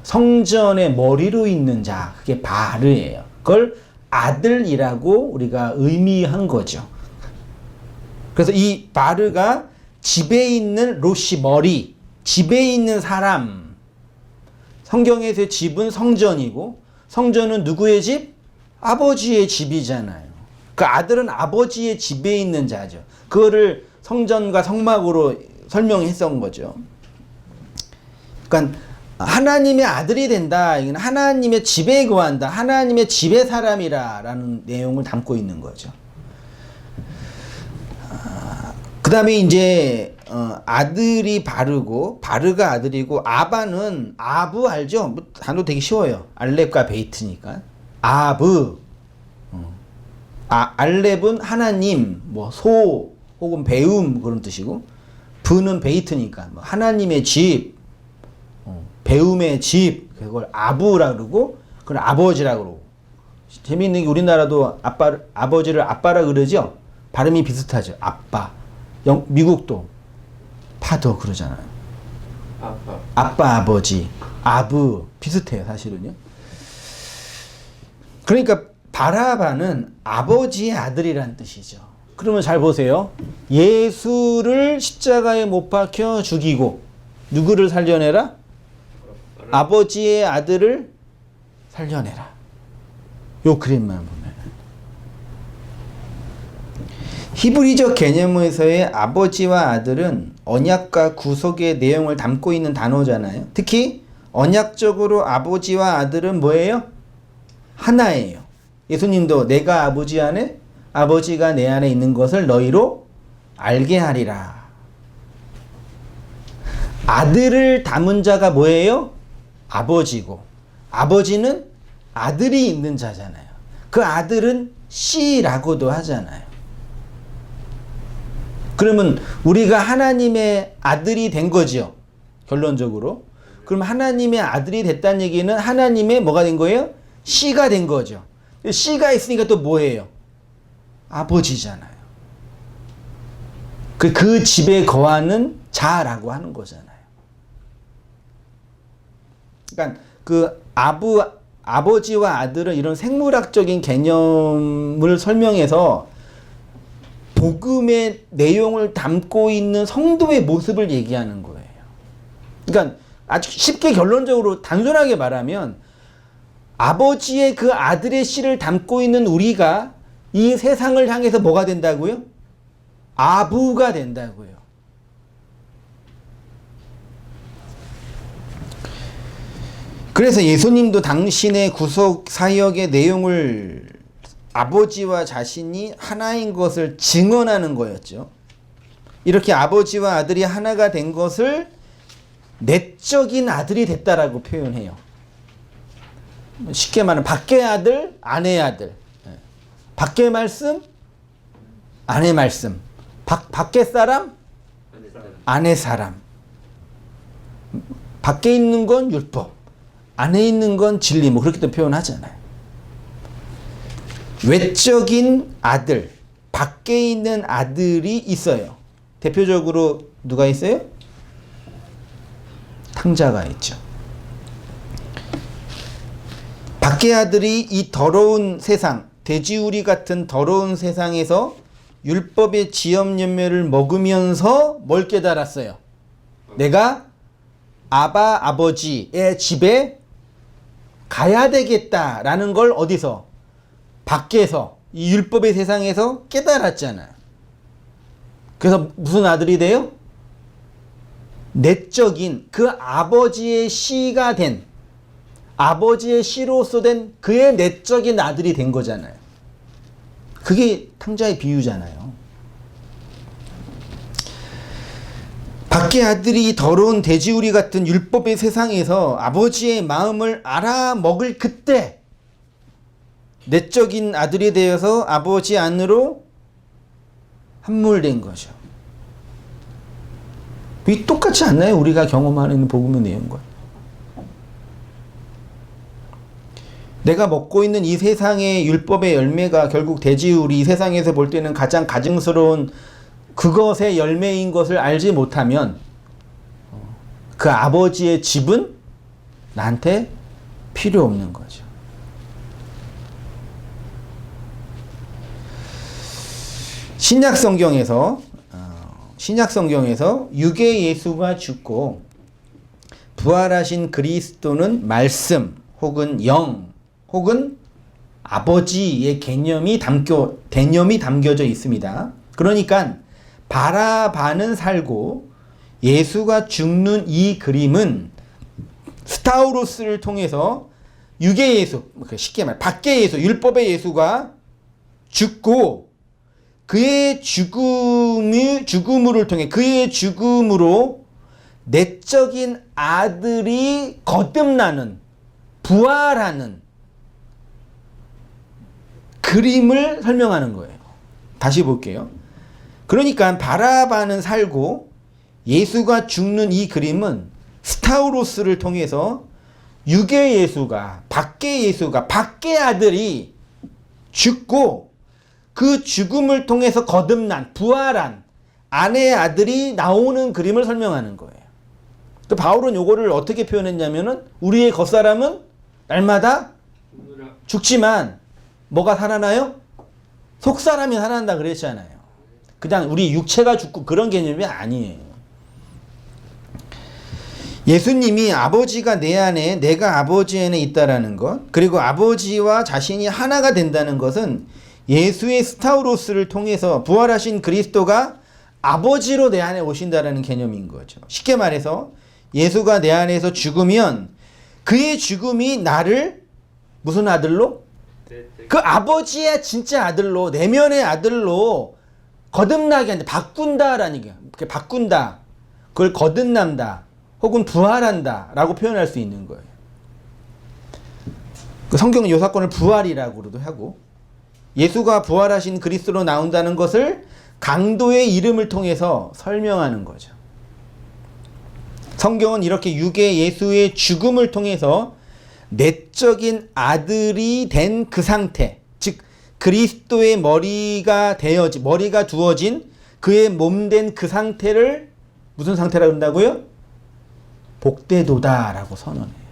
성전의 머리로 있는 자, 그게 바르예요. 그걸 아들이라고 우리가 의미한 거죠. 그래서 이 바르가 집에 있는 로시, 머리, 집에 있는 사람. 성경에서의 집은 성전이고, 성전은 누구의 집? 아버지의 집이잖아요. 그 아들은 아버지의 집에 있는 자죠. 그거를 성전과 성막으로 설명했던 거죠. 그러니까 하나님의 아들이 된다. 이건 하나님의 집에 거한다. 하나님의 집의 사람이라는 내용을 담고 있는 거죠. 그 다음에 이제 아들이 바르고 바르가 아들이고 아바는 아부 알죠? 뭐 단어 되게 쉬워요. 알렙과 베이트니까 아브. 알렙은 하나님, 뭐 소 혹은 배움 그런 뜻이고 브는 베이트니까 뭐 하나님의 집, 배움의 집 그걸 아부라 그러고 그걸 아버지라 그러고. 재미있는 게 우리나라도 아버지를 아빠라 그러죠. 발음이 비슷하죠. 아빠. 미국도 파더 그러잖아요. 아빠 아버지 아부 비슷해요 사실은요. 그러니까 바라바는 아버지의 아들이란 뜻이죠. 그러면 잘 보세요. 예수를 십자가에 못 박혀 죽이고 누구를 살려내라? 아버지의 아들을 살려내라. 요 그림만 보면 히브리적 개념에서의 아버지와 아들은 언약과 구속의 내용을 담고 있는 단어잖아요. 특히 언약적으로 아버지와 아들은 뭐예요? 하나예요. 예수님도 내가 아버지 안에 아버지가 내 안에 있는 것을 너희로 알게 하리라. 아들을 담은 자가 뭐예요? 아버지고 아버지는 아들이 있는 자잖아요. 그 아들은 씨라고도 하잖아요. 그러면 우리가 하나님의 아들이 된 거죠. 결론적으로. 그럼 하나님의 아들이 됐다는 얘기는 하나님의 뭐가 된 거예요? 씨가 된 거죠. 씨가 있으니까 또 뭐예요? 아버지잖아요. 그 집에 거하는 자라고 하는 거잖아요. 그러니까 그 아버지와 아들은 이런 생물학적인 개념을 설명해서 복음의 내용을 담고 있는 성도의 모습을 얘기하는 거예요. 그러니까 아주 쉽게 결론적으로 단순하게 말하면 아버지의 그 아들의 씨를 담고 있는 우리가 이 세상을 향해서 뭐가 된다고요? 아부가 된다고요. 그래서 예수님도 당신의 구속 사역의 내용을 아버지와 자신이 하나인 것을 증언하는 거였죠. 이렇게 아버지와 아들이 하나가 된 것을 내적인 아들이 됐다라고 표현해요. 쉽게 말하면 밖의 아들, 안의 아들. 밖의 말씀, 안의 말씀. 밖의 사람, 안의 사람. 밖에 있는 건 율법, 안에 있는 건 진리. 뭐 그렇게도 표현하잖아요. 외적인 아들, 밖에 있는 아들이 있어요. 대표적으로 누가 있어요? 탕자가 있죠. 밖의 아들이 이 더러운 세상, 돼지우리 같은 더러운 세상에서 율법의 지엄열매를 먹으면서 뭘 깨달았어요? 내가 아버지의 집에 가야 되겠다라는 걸 어디서? 밖에서 이 율법의 세상에서 깨달았잖아요. 그래서 무슨 아들이 돼요? 내적인 그 아버지의 씨가 된 아버지의 씨로서 된 그의 내적인 아들이 된 거잖아요. 그게 탕자의 비유잖아요. 밖의 아들이 더러운 돼지우리 같은 율법의 세상에서 아버지의 마음을 알아먹을 그때 내적인 아들이 되어서 아버지 안으로 함몰된 거죠. 이 똑같지 않나요? 우리가 경험하는 복음의 내용과. 내가 먹고 있는 이 세상의 율법의 열매가 결국 돼지우리 이 세상에서 볼 때는 가장 가증스러운 그것의 열매인 것을 알지 못하면 그 아버지의 집은 나한테 필요 없는 거죠. 신약 성경에서 육의 예수가 죽고 부활하신 그리스도는 말씀 혹은 영 혹은 아버지의 개념이 담겨져 있습니다. 그러니까 바라바는 살고 예수가 죽는 이 그림은 스타우로스를 통해서 육의 예수, 쉽게 말해 밖의 예수, 율법의 예수가 죽고 그의 죽음을 통해 그의 죽음으로 내적인 아들이 거듭나는 부활하는 그림을 설명하는 거예요. 다시 볼게요. 그러니까 바라바는 살고 예수가 죽는 이 그림은 스타우로스를 통해서 육의 예수가 밖의 아들이 죽고 그 죽음을 통해서 거듭난 부활한 아내의 아들이 나오는 그림을 설명하는 거예요. 또 바울은 요거를 어떻게 표현했냐면은 우리의 겉사람은 날마다 죽지만 뭐가 살아나요? 속사람이 살아난다 그랬잖아요. 그냥 우리 육체가 죽고 그런 개념이 아니에요. 예수님이 아버지가 내 안에 내가 아버지 안에 있다라는 것, 그리고 아버지와 자신이 하나가 된다는 것은 예수의 스타우로스를 통해서 부활하신 그리스도가 아버지로 내 안에 오신다라는 개념인 거죠. 쉽게 말해서 예수가 내 안에서 죽으면 그의 죽음이 나를 무슨 아들로? 그 아버지의 진짜 아들로, 내면의 아들로 거듭나게 한다. 바꾼다라는 게, 바꾼다. 그걸 거듭난다. 혹은 부활한다. 라고 표현할 수 있는 거예요. 그 성경은 이 사건을 부활이라고도 하고, 예수가 부활하신 그리스도로 나온다는 것을 강도의 이름을 통해서 설명하는 거죠. 성경은 이렇게 육의 예수의 죽음을 통해서 내적인 아들이 된 그 상태, 즉 그리스도의 머리가 두어진 그의 몸 된 그 상태를 무슨 상태라고 한다고요? 복되도다라고 선언해요.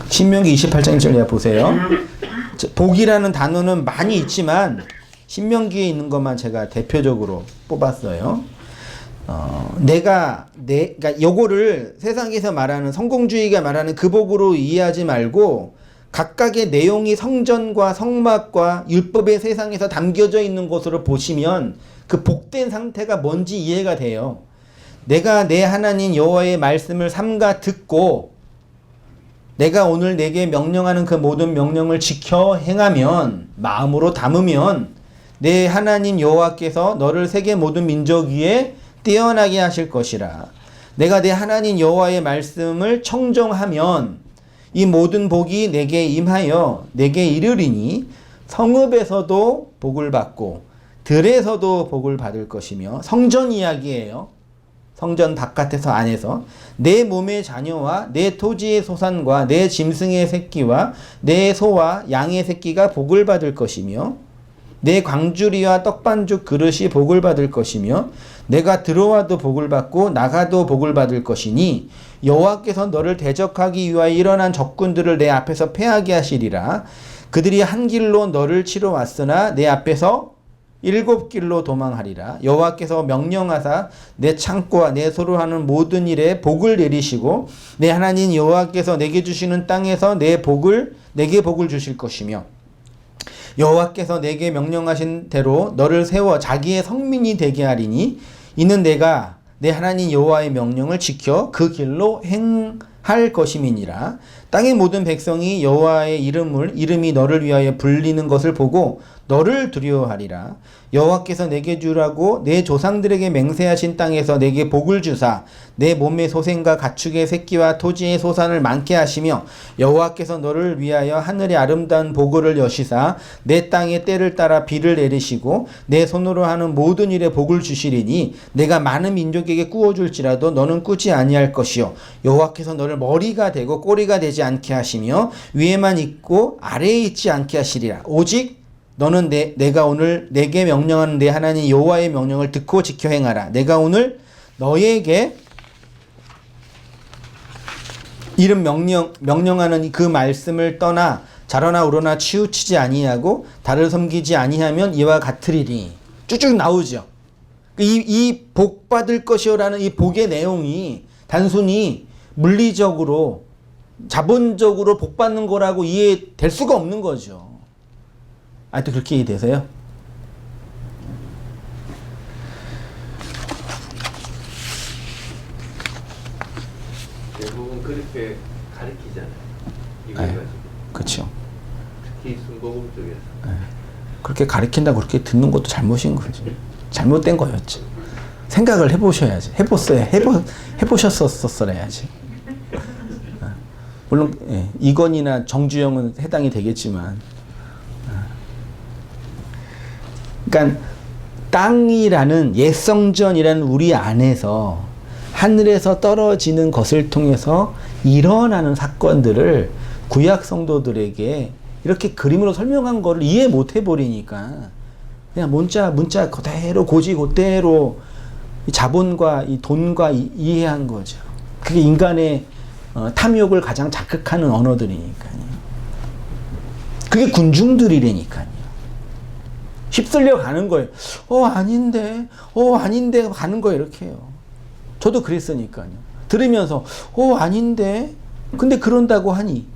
신명기 28장 1절 보세요. 복이라는 단어는 많이 있지만 신명기에 있는 것만 제가 대표적으로 뽑았어요. 그러니까 요거를 세상에서 말하는 성공주의가 말하는 그 복으로 이해하지 말고 각각의 내용이 성전과 성막과 율법의 세상에서 담겨져 있는 것으로 보시면 그 복된 상태가 뭔지 이해가 돼요. 내가 내 하나님 여호와의 말씀을 삼가 듣고 내가 오늘 내게 명령하는 그 모든 명령을 지켜 행하면, 마음으로 담으면 내 하나님 여호와께서 너를 세계 모든 민족 위에 뛰어나게 하실 것이라. 내가 내 하나님 여호와의 말씀을 청정하면 이 모든 복이 내게 임하여 내게 이르리니 성읍에서도 복을 받고 들에서도 복을 받을 것이며, 성전 이야기예요. 성전 바깥에서 안에서 내 몸의 자녀와 내 토지의 소산과 내 짐승의 새끼와 내 소와 양의 새끼가 복을 받을 것이며, 내 광주리와 떡반죽 그릇이 복을 받을 것이며, 내가 들어와도 복을 받고 나가도 복을 받을 것이니 여호와께서 너를 대적하기 위하여 일어난 적군들을 내 앞에서 패하게 하시리라. 그들이 한 길로 너를 치러 왔으나 내 앞에서 7길로 도망하리라. 여호와께서 명령하사 내 창고와 내 소로 하는 모든 일에 복을 내리시고 내 하나님 여호와께서 내게 주시는 땅에서 내게 복을 주실 것이며, 여호와께서 내게 명령하신 대로 너를 세워 자기의 성민이 되게 하리니 이는 내가 내 하나님 여호와의 명령을 지켜 그 길로 행할 것임이니라. 땅의 모든 백성이 여호와의 이름이 너를 위하여 불리는 것을 보고 너를 두려워하리라. 여호와께서 내게 주라고 내 조상들에게 맹세하신 땅에서 내게 복을 주사 내 몸의 소생과 가축의 새끼와 토지의 소산을 많게 하시며, 여호와께서 너를 위하여 하늘의 아름다운 보고를 여시사 내 땅의 때를 따라 비를 내리시고 내 손으로 하는 모든 일에 복을 주시리니 내가 많은 민족에게 꾸어줄지라도 너는 꾸지 아니할 것이요 여호와께서 너를 머리가 되고 꼬리가 되지 않게 하시며 위에만 있고 아래에 있지 않게 하시리라. 오직 너는 내가 오늘 내게 명령하는 내 하나님 여호와의 명령을 듣고 지켜 행하라. 내가 오늘 너에게 이름 명령하는 그 말씀을 떠나 자러나 우러나 치우치지 아니하고 달을 섬기지 아니하면 이와 같으리니. 쭉쭉 나오죠. 이 복 받을 것이요라는 이 복의 내용이 단순히 물리적으로 자본적으로 복 받는 거라고 이해될 수가 없는 거죠. 아직도 그렇게 이해되세요? 대부분 그렇게 가르치잖아요. 이거 네. 가지고. 그렇죠. 특히 순복음 쪽에서. 네. 그렇게 가르친다고 그렇게 듣는 것도 잘못인 거죠. 잘못된 거였죠. 생각을 해보셔야지. 해보셨었어야지. 물론 예, 이건희나 정주영은 해당이 되겠지만, 그러니까 땅이라는 옛성전이라는 우리 안에서 하늘에서 떨어지는 것을 통해서 일어나는 사건들을 구약 성도들에게 이렇게 그림으로 설명한 거를 이해 못 해버리니까 그냥 문자 그대로 고지 그대로 이 자본과 이 돈과 이해한 거죠. 그게 인간의 탐욕을 가장 자극하는 언어들이니까요. 그게 군중들이라니까요. 휩쓸려 가는 거예요. 아닌데 가는 거예요. 이렇게 해요. 저도 그랬으니까요. 들으면서 아닌데 근데 그런다고 하니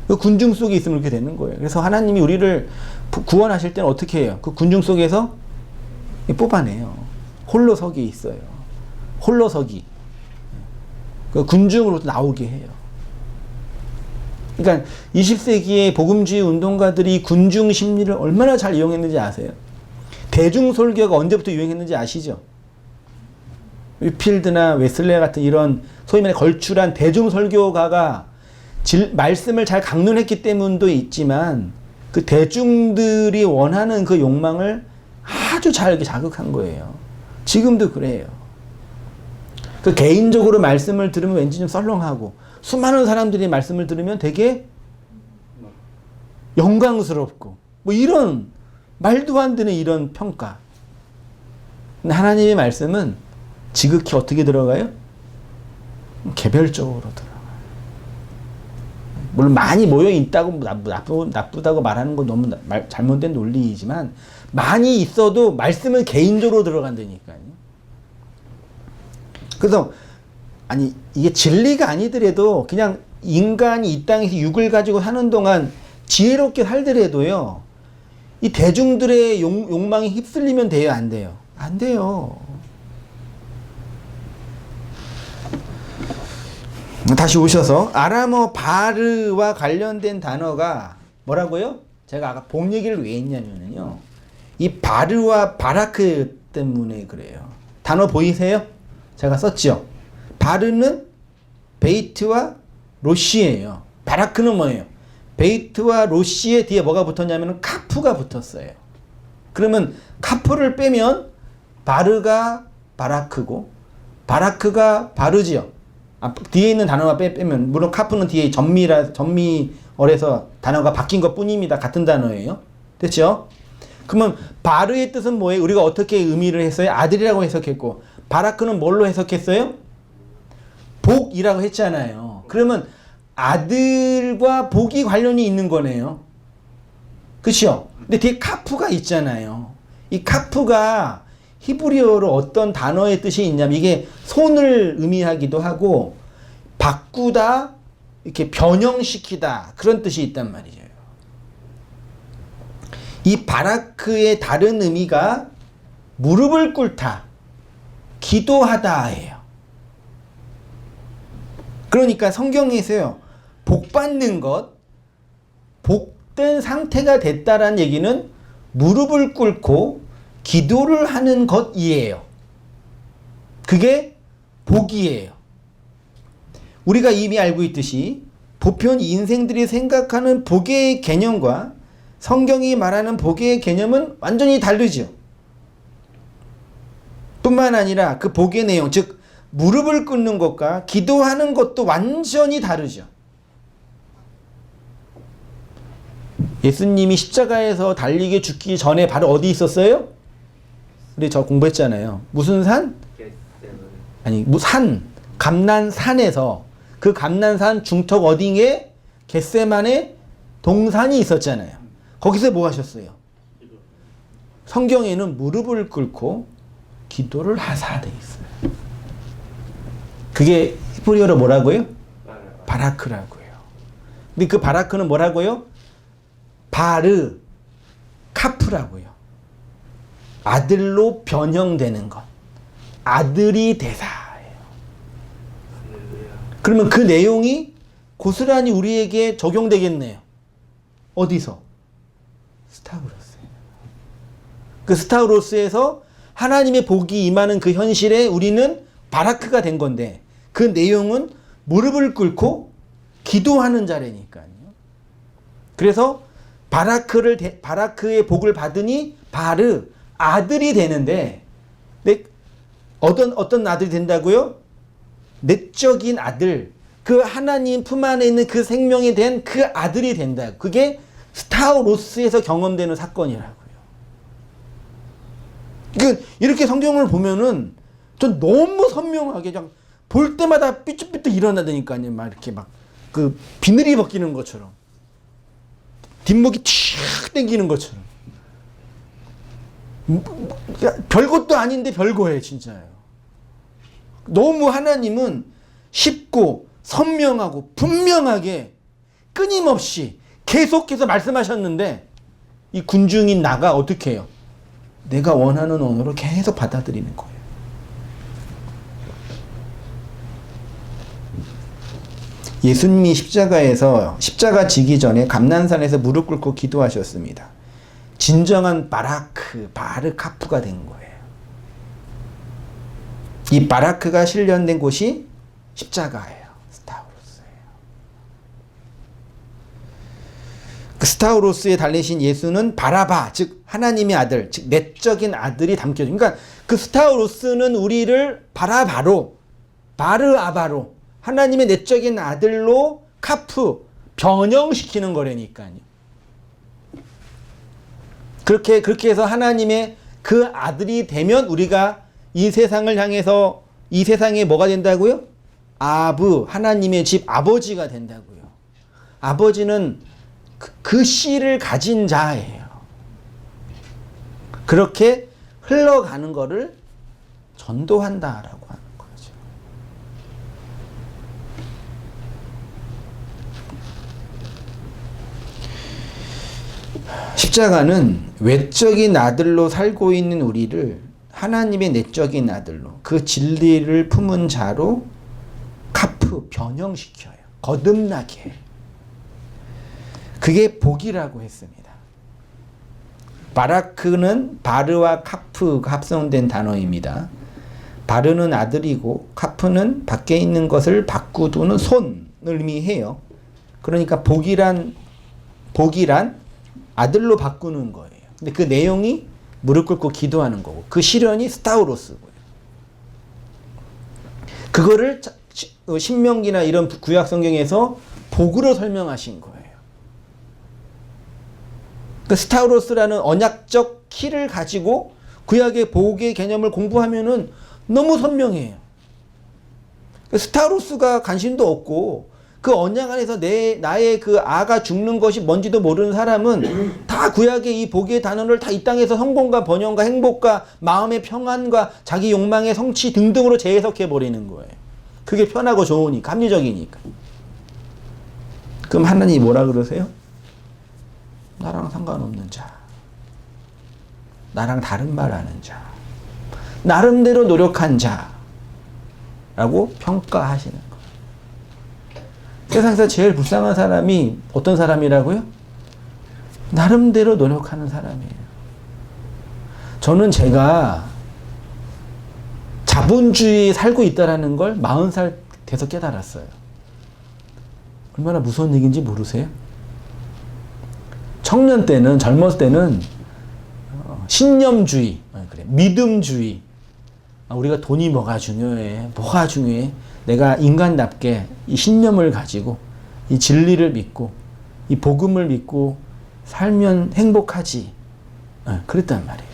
그 군중 속에 있으면 이렇게 되는 거예요. 그래서 하나님이 우리를 구원하실 때는 어떻게 해요? 그 군중 속에서 뽑아내요. 홀로서기 있어요. 홀로서기. 그 군중으로 나오게 해요. 그러니까 20세기의 복음주의 운동가들이 군중 심리를 얼마나 잘 이용했는지 아세요? 대중설교가 언제부터 유행했는지 아시죠? 위필드나 웨슬레 같은 이런 소위 말해 걸출한 대중설교가가 말씀을 잘 강론했기 때문도 있지만 그 대중들이 원하는 그 욕망을 아주 잘 이렇게 자극한 거예요. 지금도 그래요. 그 개인적으로 말씀을 들으면 왠지 좀 썰렁하고 수많은 사람들이 말씀을 들으면 되게 영광스럽고 뭐 이런 말도 안 되는 이런 평가. 근데 하나님의 말씀은 지극히 어떻게 들어가요? 개별적으로 들어가요. 물론 많이 모여 있다고 나쁘다고 말하는 건 너무 잘못된 논리이지만 많이 있어도 말씀은 개인적으로 들어간다니까요. 그래서 아니 이게 진리가 아니더라도 그냥 인간이 이 땅에서 육을 가지고 사는 동안 지혜롭게 살더라도요. 이 대중들의 욕망에 휩쓸리면 돼요, 안 돼요? 안 돼요. 다시 오셔서 아람어 바르와 관련된 단어가 뭐라고요? 제가 아까 복 얘기를 왜 했냐면요. 이 바르와 바라크 때문에 그래요. 단어 보이세요? 제가 썼죠. 바르는 베이트와 로시예요. 바라크는 뭐예요? 베이트와 로시의 뒤에 뭐가 붙었냐면 카프가 붙었어요. 그러면 카프를 빼면 바르가 바라크고 바라크가 바르지요. 뒤에 있는 단어만 빼면 물론 카프는 뒤에 전미어에서 단어가 바뀐 것 뿐입니다. 같은 단어예요. 됐죠? 그러면 바르의 뜻은 뭐예요? 우리가 어떻게 의미를 했어요? 아들이라고 해석했고 바라크는 뭘로 해석했어요? 복이라고 했잖아요. 그러면 아들과 복이 관련이 있는 거네요. 그렇죠? 근데 뒤에 카프가 있잖아요. 이 카프가 히브리어로 어떤 단어의 뜻이 있냐면 이게 손을 의미하기도 하고 바꾸다, 이렇게 변형시키다 그런 뜻이 있단 말이죠. 이 바라크의 다른 의미가 무릎을 꿇다, 기도하다예요. 그러니까 성경에서요. 복받는 것, 복된 상태가 됐다라는 얘기는 무릎을 꿇고 기도를 하는 것이에요. 그게 복이에요. 우리가 이미 알고 있듯이 보편 인생들이 생각하는 복의 개념과 성경이 말하는 복의 개념은 완전히 다르죠. 뿐만 아니라 그 복의 내용, 즉 무릎을 꿇는 것과 기도하는 것도 완전히 다르죠. 예수님이 십자가에서 달리게 죽기 전에 바로 어디 있었어요? 우리 저 공부했잖아요. 무슨 산? 아니, 산. 감난산에서 그 감난산 중턱 어딘에 겟세마네 동산이 있었잖아요. 거기서 뭐 하셨어요? 성경에는 무릎을 꿇고 기도를 하사 돼 있어요. 그게 히브리어로 뭐라고요? 바라크라고요. 근데 그 바라크는 뭐라고요? 바르 카프라고요. 아들로 변형되는 것. 아들이 대사예요. 그러면 그 내용이 고스란히 우리에게 적용되겠네요. 어디서? 스타브로스에. 그 스타우로스에서 하나님의 복이 임하는 그 현실에 우리는 바라크가 된 건데 그 내용은 무릎을 꿇고 기도하는 자리니까요. 그래서 바라크의 복을 받으니 바르 아들이 되는데 어떤 아들이 된다고요? 내적인 아들, 그 하나님 품 안에 있는 그 생명이 된 그 아들이 된다. 그게 스타우로스에서 경험되는 사건이라고요. 이렇게 성경을 보면은 전 너무 선명하게 그냥 볼 때마다 삐뚤삐뚤 일어나다니까요. 막 이렇게 막 그 비늘이 벗기는 것처럼 뒷목이 튀 땡기는 것처럼 별것도 아닌데 별거예요, 진짜요. 너무 하나님은 쉽고 선명하고 분명하게 끊임없이 계속해서 말씀하셨는데 이 군중인 나가 어떻게 해요? 내가 원하는 언어로 계속 받아들이는 거예요. 예수님이 십자가 지기 전에 감난산에서 무릎 꿇고 기도하셨습니다. 진정한 바르카프가 된 거예요. 이 바라크가 실현된 곳이 십자가예요. 스타우로스예요. 그 스타우로스에 달리신 예수는 바라바, 즉 하나님의 아들, 즉 내적인 아들이 담겨져. 그러니까 그 스타우로스는 우리를 바라바로, 바르아바로 하나님의 내적인 아들로 카프, 변형시키는 거라니까요. 그렇게 해서 하나님의 그 아들이 되면 우리가 이 세상을 향해서 이 세상에 뭐가 된다고요? 하나님의 집 아버지가 된다고요. 아버지는 그 씨를 가진 자예요. 그렇게 흘러가는 거를 전도한다라고 하는 거죠. 십자가는 외적인 아들로 살고 있는 우리를 하나님의 내적인 아들로 그 진리를 품은 자로 변형시켜요. 거듭나게 해요. 그게 복이라고 했습니다. 바라크는 바르와 카프가 합성된 단어입니다. 바르는 아들이고 카프는 밖에 있는 것을 바꾸두는 손을 의미해요. 그러니까 복이란 아들로 바꾸는 거예요. 근데 그 내용이 무릎 꿇고 기도하는 거고 그 실현이 스타우로스고요. 그거를 신명기나 이런 구약 성경에서 복으로 설명하신 거예요. 그 스타우로스라는 언약적 키를 가지고 구약의 복의 개념을 공부하면은 너무 선명해요. 스타우로스가 관심도 없고 그 언약 안에서 나의 그 아가 죽는 것이 뭔지도 모르는 사람은 다 구약의 이 복의 단어를 다 이 땅에서 성공과 번영과 행복과 마음의 평안과 자기 욕망의 성취 등등으로 재해석해 버리는 거예요. 그게 편하고 좋으니까, 합리적이니까. 그럼 하나님이 뭐라 그러세요? 나랑 상관없는 자, 나랑 다른 말 하는 자, 나름대로 노력한 자라고 평가하시는 거예요. 세상에서 제일 불쌍한 사람이 어떤 사람이라고요? 나름대로 노력하는 사람이에요. 저는 제가 자본주의에 살고 있다는 걸 40살 돼서 깨달았어요. 얼마나 무서운 얘기인지 모르세요? 청년 때는, 젊었을 때는 신념주의, 믿음주의, 우리가 돈이 뭐가 중요해, 내가 인간답게 이 신념을 가지고 이 진리를 믿고 이 복음을 믿고 살면 행복하지. 그랬단 말이에요.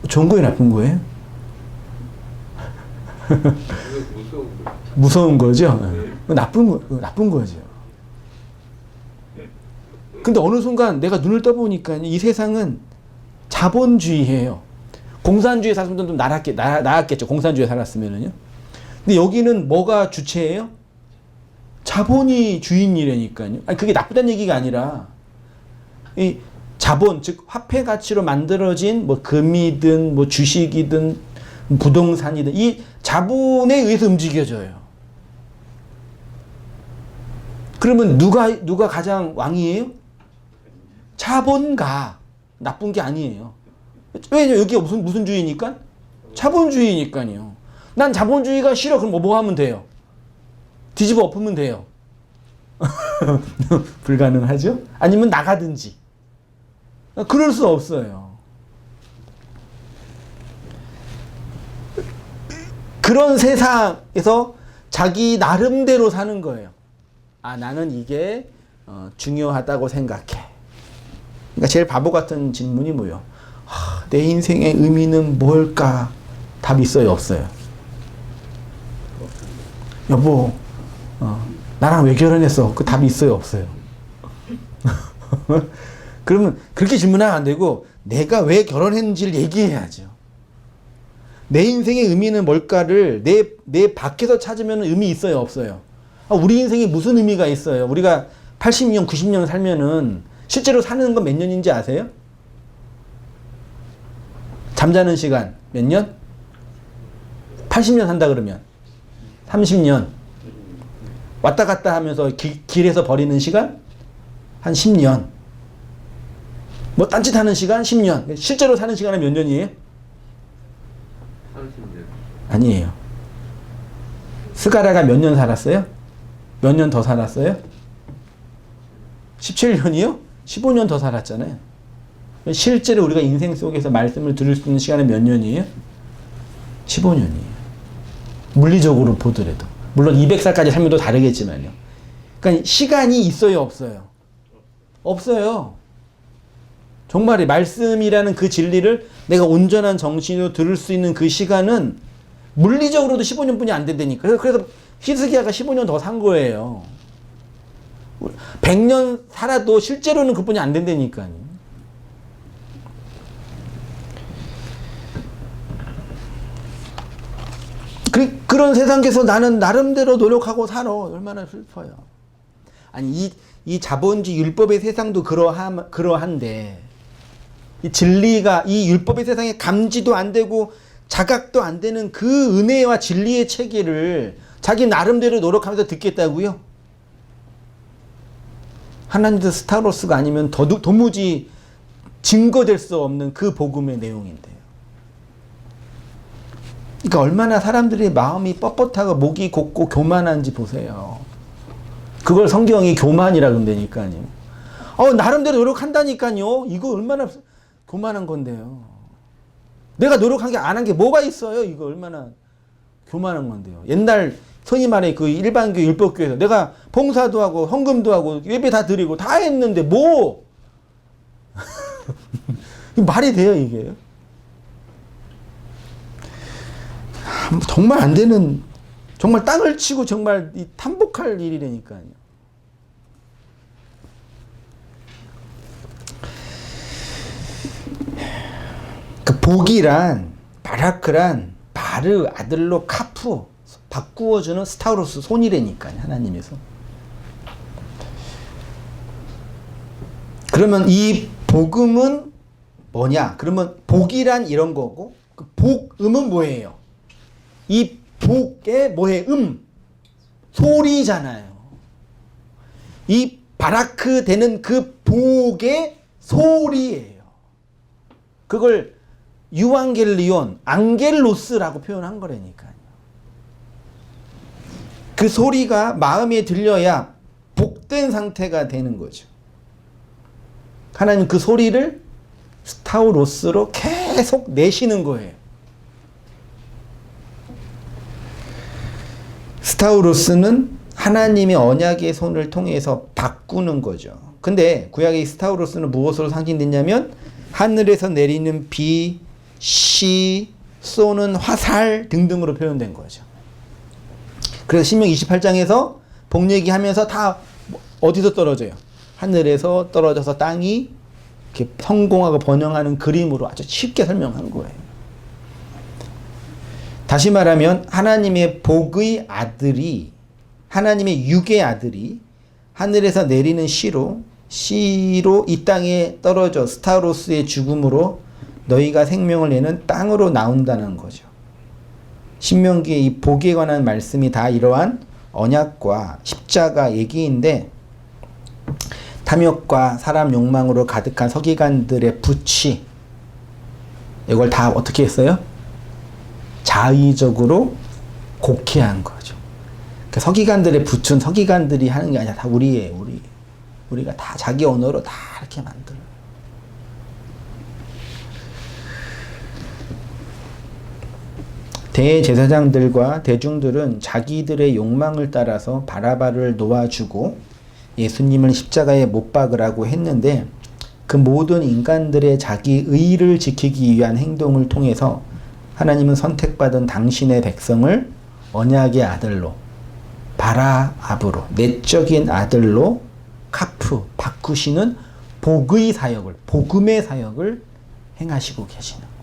좋은 거예요, 나쁜 거예요? 무서운 거죠? 나쁜 거죠. 근데 어느 순간 내가 눈을 떠보니까 이 세상은 자본주의예요. 공산주의 살았으면 좀 나았겠죠. 공산주의에 살았으면은요. 근데 여기는 뭐가 주체예요? 자본이 주인이라니까요. 아니, 그게 나쁘다는 얘기가 아니라, 이 자본, 즉, 화폐 가치로 만들어진 뭐 금이든, 뭐 주식이든, 부동산이든, 이 자본에 의해서 움직여져요. 그러면 누가 가장 왕이에요? 자본가. 나쁜 게 아니에요. 왜 여기가 무슨 주의니까? 자본주의니까요. 난 자본주의가 싫어. 그럼 뭐 하면 돼요? 뒤집어 엎으면 돼요. 불가능하죠? 아니면 나가든지. 그럴 수 없어요. 그런 세상에서 자기 나름대로 사는 거예요. 아, 나는 이게 중요하다고 생각해. 그러니까 제일 바보 같은 질문이 뭐예요? 내 인생의 의미는 뭘까? 답 있어요, 없어요? 여보, 나랑 왜 결혼했어? 그 답이 있어요, 없어요? 그러면 그렇게 질문하면 안 되고 내가 왜 결혼했는지를 얘기해야죠. 내 인생의 의미는 뭘까를 내 밖에서 찾으면 의미 있어요, 없어요? 우리 인생에 무슨 의미가 있어요? 우리가 80년, 90년 살면은 실제로 사는 건 몇 년인지 아세요? 잠자는 시간 몇 년? 80년 산다 그러면 30년. 왔다 갔다 하면서 길에서 버리는 시간? 한 10년. 뭐 딴짓하는 시간? 10년. 실제로 사는 시간은 몇 년이에요? 30년. 아니에요. 스가랴가 몇 년 살았어요? 몇 년 더 살았어요? 17년이요? 15년 더 살았잖아요. 실제로 우리가 인생 속에서 말씀을 들을 수 있는 시간은 몇 년이에요? 15년이에요. 물리적으로 보더라도. 물론 200살까지 살면 또 다르겠지만요. 그러니까 시간이 있어요, 없어요? 없어요. 정말이 말씀이라는 그 진리를 내가 온전한 정신으로 들을 수 있는 그 시간은 물리적으로도 15년뿐이 안 된다니까. 그래서 히스기야가 15년 더 산 거예요. 100년 살아도 실제로는 그뿐이 안 된다니까요. 그런 세상에서 나는 나름대로 노력하고 살아. 얼마나 슬퍼요. 아니 이 자본주의 율법의 세상도 그러한데 이 진리가 이 율법의 세상에 감지도 안 되고 자각도 안 되는 그 은혜와 진리의 체계를 자기 나름대로 노력하면서 듣겠다고요? 하나님도 스타로스가 아니면 도무지 증거될 수 없는 그 복음의 내용인데요. 그러니까 얼마나 사람들이 마음이 뻣뻣하고 목이 곧고 교만한지 보세요. 그걸 성경이 교만이라 그런다니까요. 나름대로 노력한다니까요. 이거 얼마나 교만한 건데요. 내가 노력한 게 안 한 게 뭐가 있어요? 이거 얼마나 교만한 건데요. 옛날 흔히 말해 그 일반교 율법교에서 내가 봉사도 하고 헌금도 하고 예배 다 드리고 다 했는데 뭐 말이 돼요 이게? 정말 안 되는, 정말 땅을 치고 정말 탐복할 일이라니까요. 그 복이란, 바라크란 바르 아들로 카프 바꾸어주는 스타우로스 손이라니까요. 하나님에서. 그러면 이 복음은 뭐냐? 그러면 복이란 이런 거고 그 복음은 뭐예요? 이 복의 뭐에 소리잖아요. 이 바라크 되는 그 복의 소리예요. 그걸 유앙겔리온, 앙겔로스라고 표현한 거라니까요. 그 소리가 마음에 들려야 복된 상태가 되는 거죠. 하나님 그 소리를 스타우로스로 계속 내시는 거예요. 스타우로스는 하나님의 언약의 손을 통해서 바꾸는 거죠. 근데 구약의 스타우로스는 무엇으로 상징됐냐면 하늘에서 내리는 비, 시, 쏘는 화살 등등으로 표현된 거죠. 그래서 신명 28장에서 복 얘기하면서 다 어디서 떨어져요? 하늘에서 떨어져서 땅이 이렇게 성공하고 번영하는 그림으로 아주 쉽게 설명한 거예요. 다시 말하면 하나님의 복의 아들이, 하나님의 육의 아들이 하늘에서 내리는 시로 이 땅에 떨어져 스타로스의 죽음으로 너희가 생명을 내는 땅으로 나온다는 거죠. 신명기의 이 복에 관한 말씀이 다 이러한 언약과 십자가 얘기인데, 탐욕과 사람 욕망으로 가득한 서기관들의 부치, 이걸 다 어떻게 했어요? 자의적으로 곡해한 거죠. 그러니까 서기관들의 부춘 서기관들이 하는 게 아니라 다 우리예요. 우리가 다 자기 언어로 다 이렇게 만들어요. 대제사장들과 대중들은 자기들의 욕망을 따라서 바라바를 놓아주고 예수님을 십자가에 못 박으라고 했는데, 그 모든 인간들의 자기 의를 지키기 위한 행동을 통해서 하나님은 선택받은 당신의 백성을 언약의 아들로, 바라압으로, 내적인 아들로 카프, 바꾸시는 복의 사역을, 복음의 사역을 행하시고 계시는 거예요.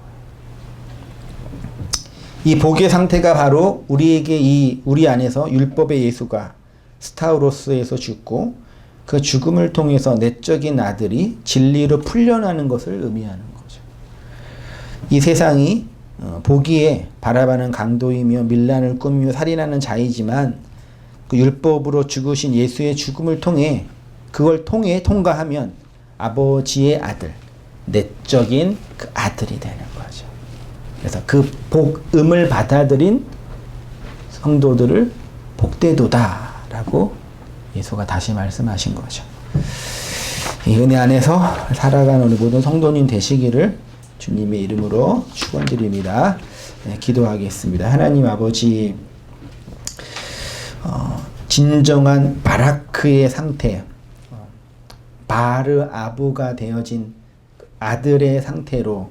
이 복의 상태가 바로 우리에게 우리 안에서 율법의 예수가 스타우로스에서 죽고 그 죽음을 통해서 내적인 아들이 진리로 풀려나는 것을 의미하는 거죠. 이 세상이 보기에 바라바는 강도이며 밀란을 꾸미며 살인하는 자이지만 그 율법으로 죽으신 예수의 죽음을 통해, 그걸 통해 통과하면 아버지의 아들, 내적인 그 아들이 되는 거죠. 그래서 그 복음을 받아들인 성도들을 복되도다라고 예수가 다시 말씀하신 거죠. 이 은혜 안에서 살아가는 우리 모든 성도님 되시기를 주님의 이름으로 축원드립니다. 네, 기도하겠습니다. 하나님 아버지, 진정한 바라크의 상태, 바르아부가 되어진 아들의 상태로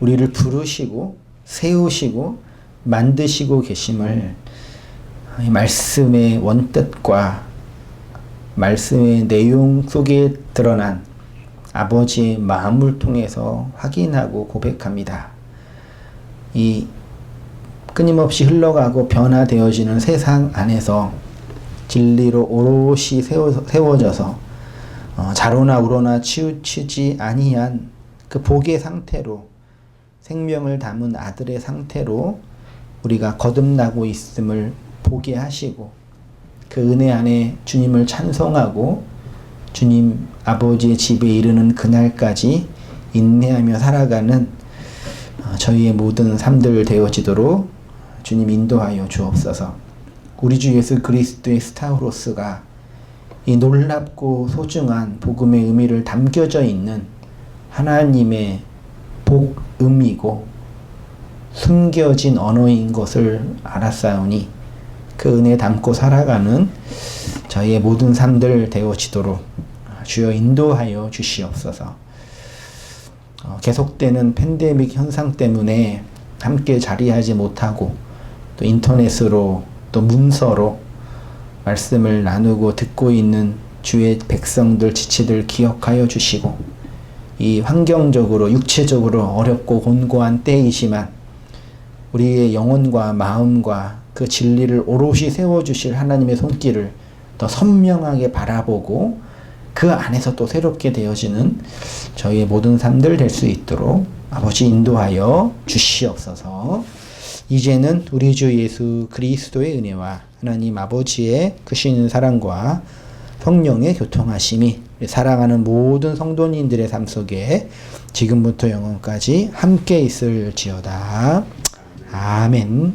우리를 부르시고 세우시고 만드시고 계심을 이 말씀의 원뜻과 말씀의 내용 속에 드러난 아버지의 마음을 통해서 확인하고 고백합니다. 이 끊임없이 흘러가고 변화되어지는 세상 안에서 진리로 오롯이 세워져서 자로나 우로나 치우치지 아니한 그 복의 상태로, 생명을 담은 아들의 상태로 우리가 거듭나고 있음을 보게 하시고, 그 은혜 안에 주님을 찬송하고 주님 아버지의 집에 이르는 그날까지 인내하며 살아가는 저희의 모든 삶들 되어지도록 주님 인도하여 주옵소서. 우리 주 예수 그리스도의 스타우로스가 이 놀랍고 소중한 복음의 의미를 담겨져 있는 하나님의 복음이고 숨겨진 언어인 것을 알았사오니 그 은혜 담고 살아가는 저희의 모든 삶들 되어지도록 주여 인도하여 주시옵소서. 계속되는 팬데믹 현상 때문에 함께 자리하지 못하고 또 인터넷으로 또 문서로 말씀을 나누고 듣고 있는 주의 백성들, 지체들 기억하여 주시고, 이 환경적으로 육체적으로 어렵고 곤고한 때이지만 우리의 영혼과 마음과 그 진리를 오롯이 세워주실 하나님의 손길을 더 선명하게 바라보고 그 안에서 또 새롭게 되어지는 저희의 모든 삶들 될 수 있도록 아버지 인도하여 주시옵소서. 이제는 우리 주 예수 그리스도의 은혜와 하나님 아버지의 크신 사랑과 성령의 교통하심이 사랑하는 모든 성도님들의 삶 속에 지금부터 영원까지 함께 있을지어다. 아멘.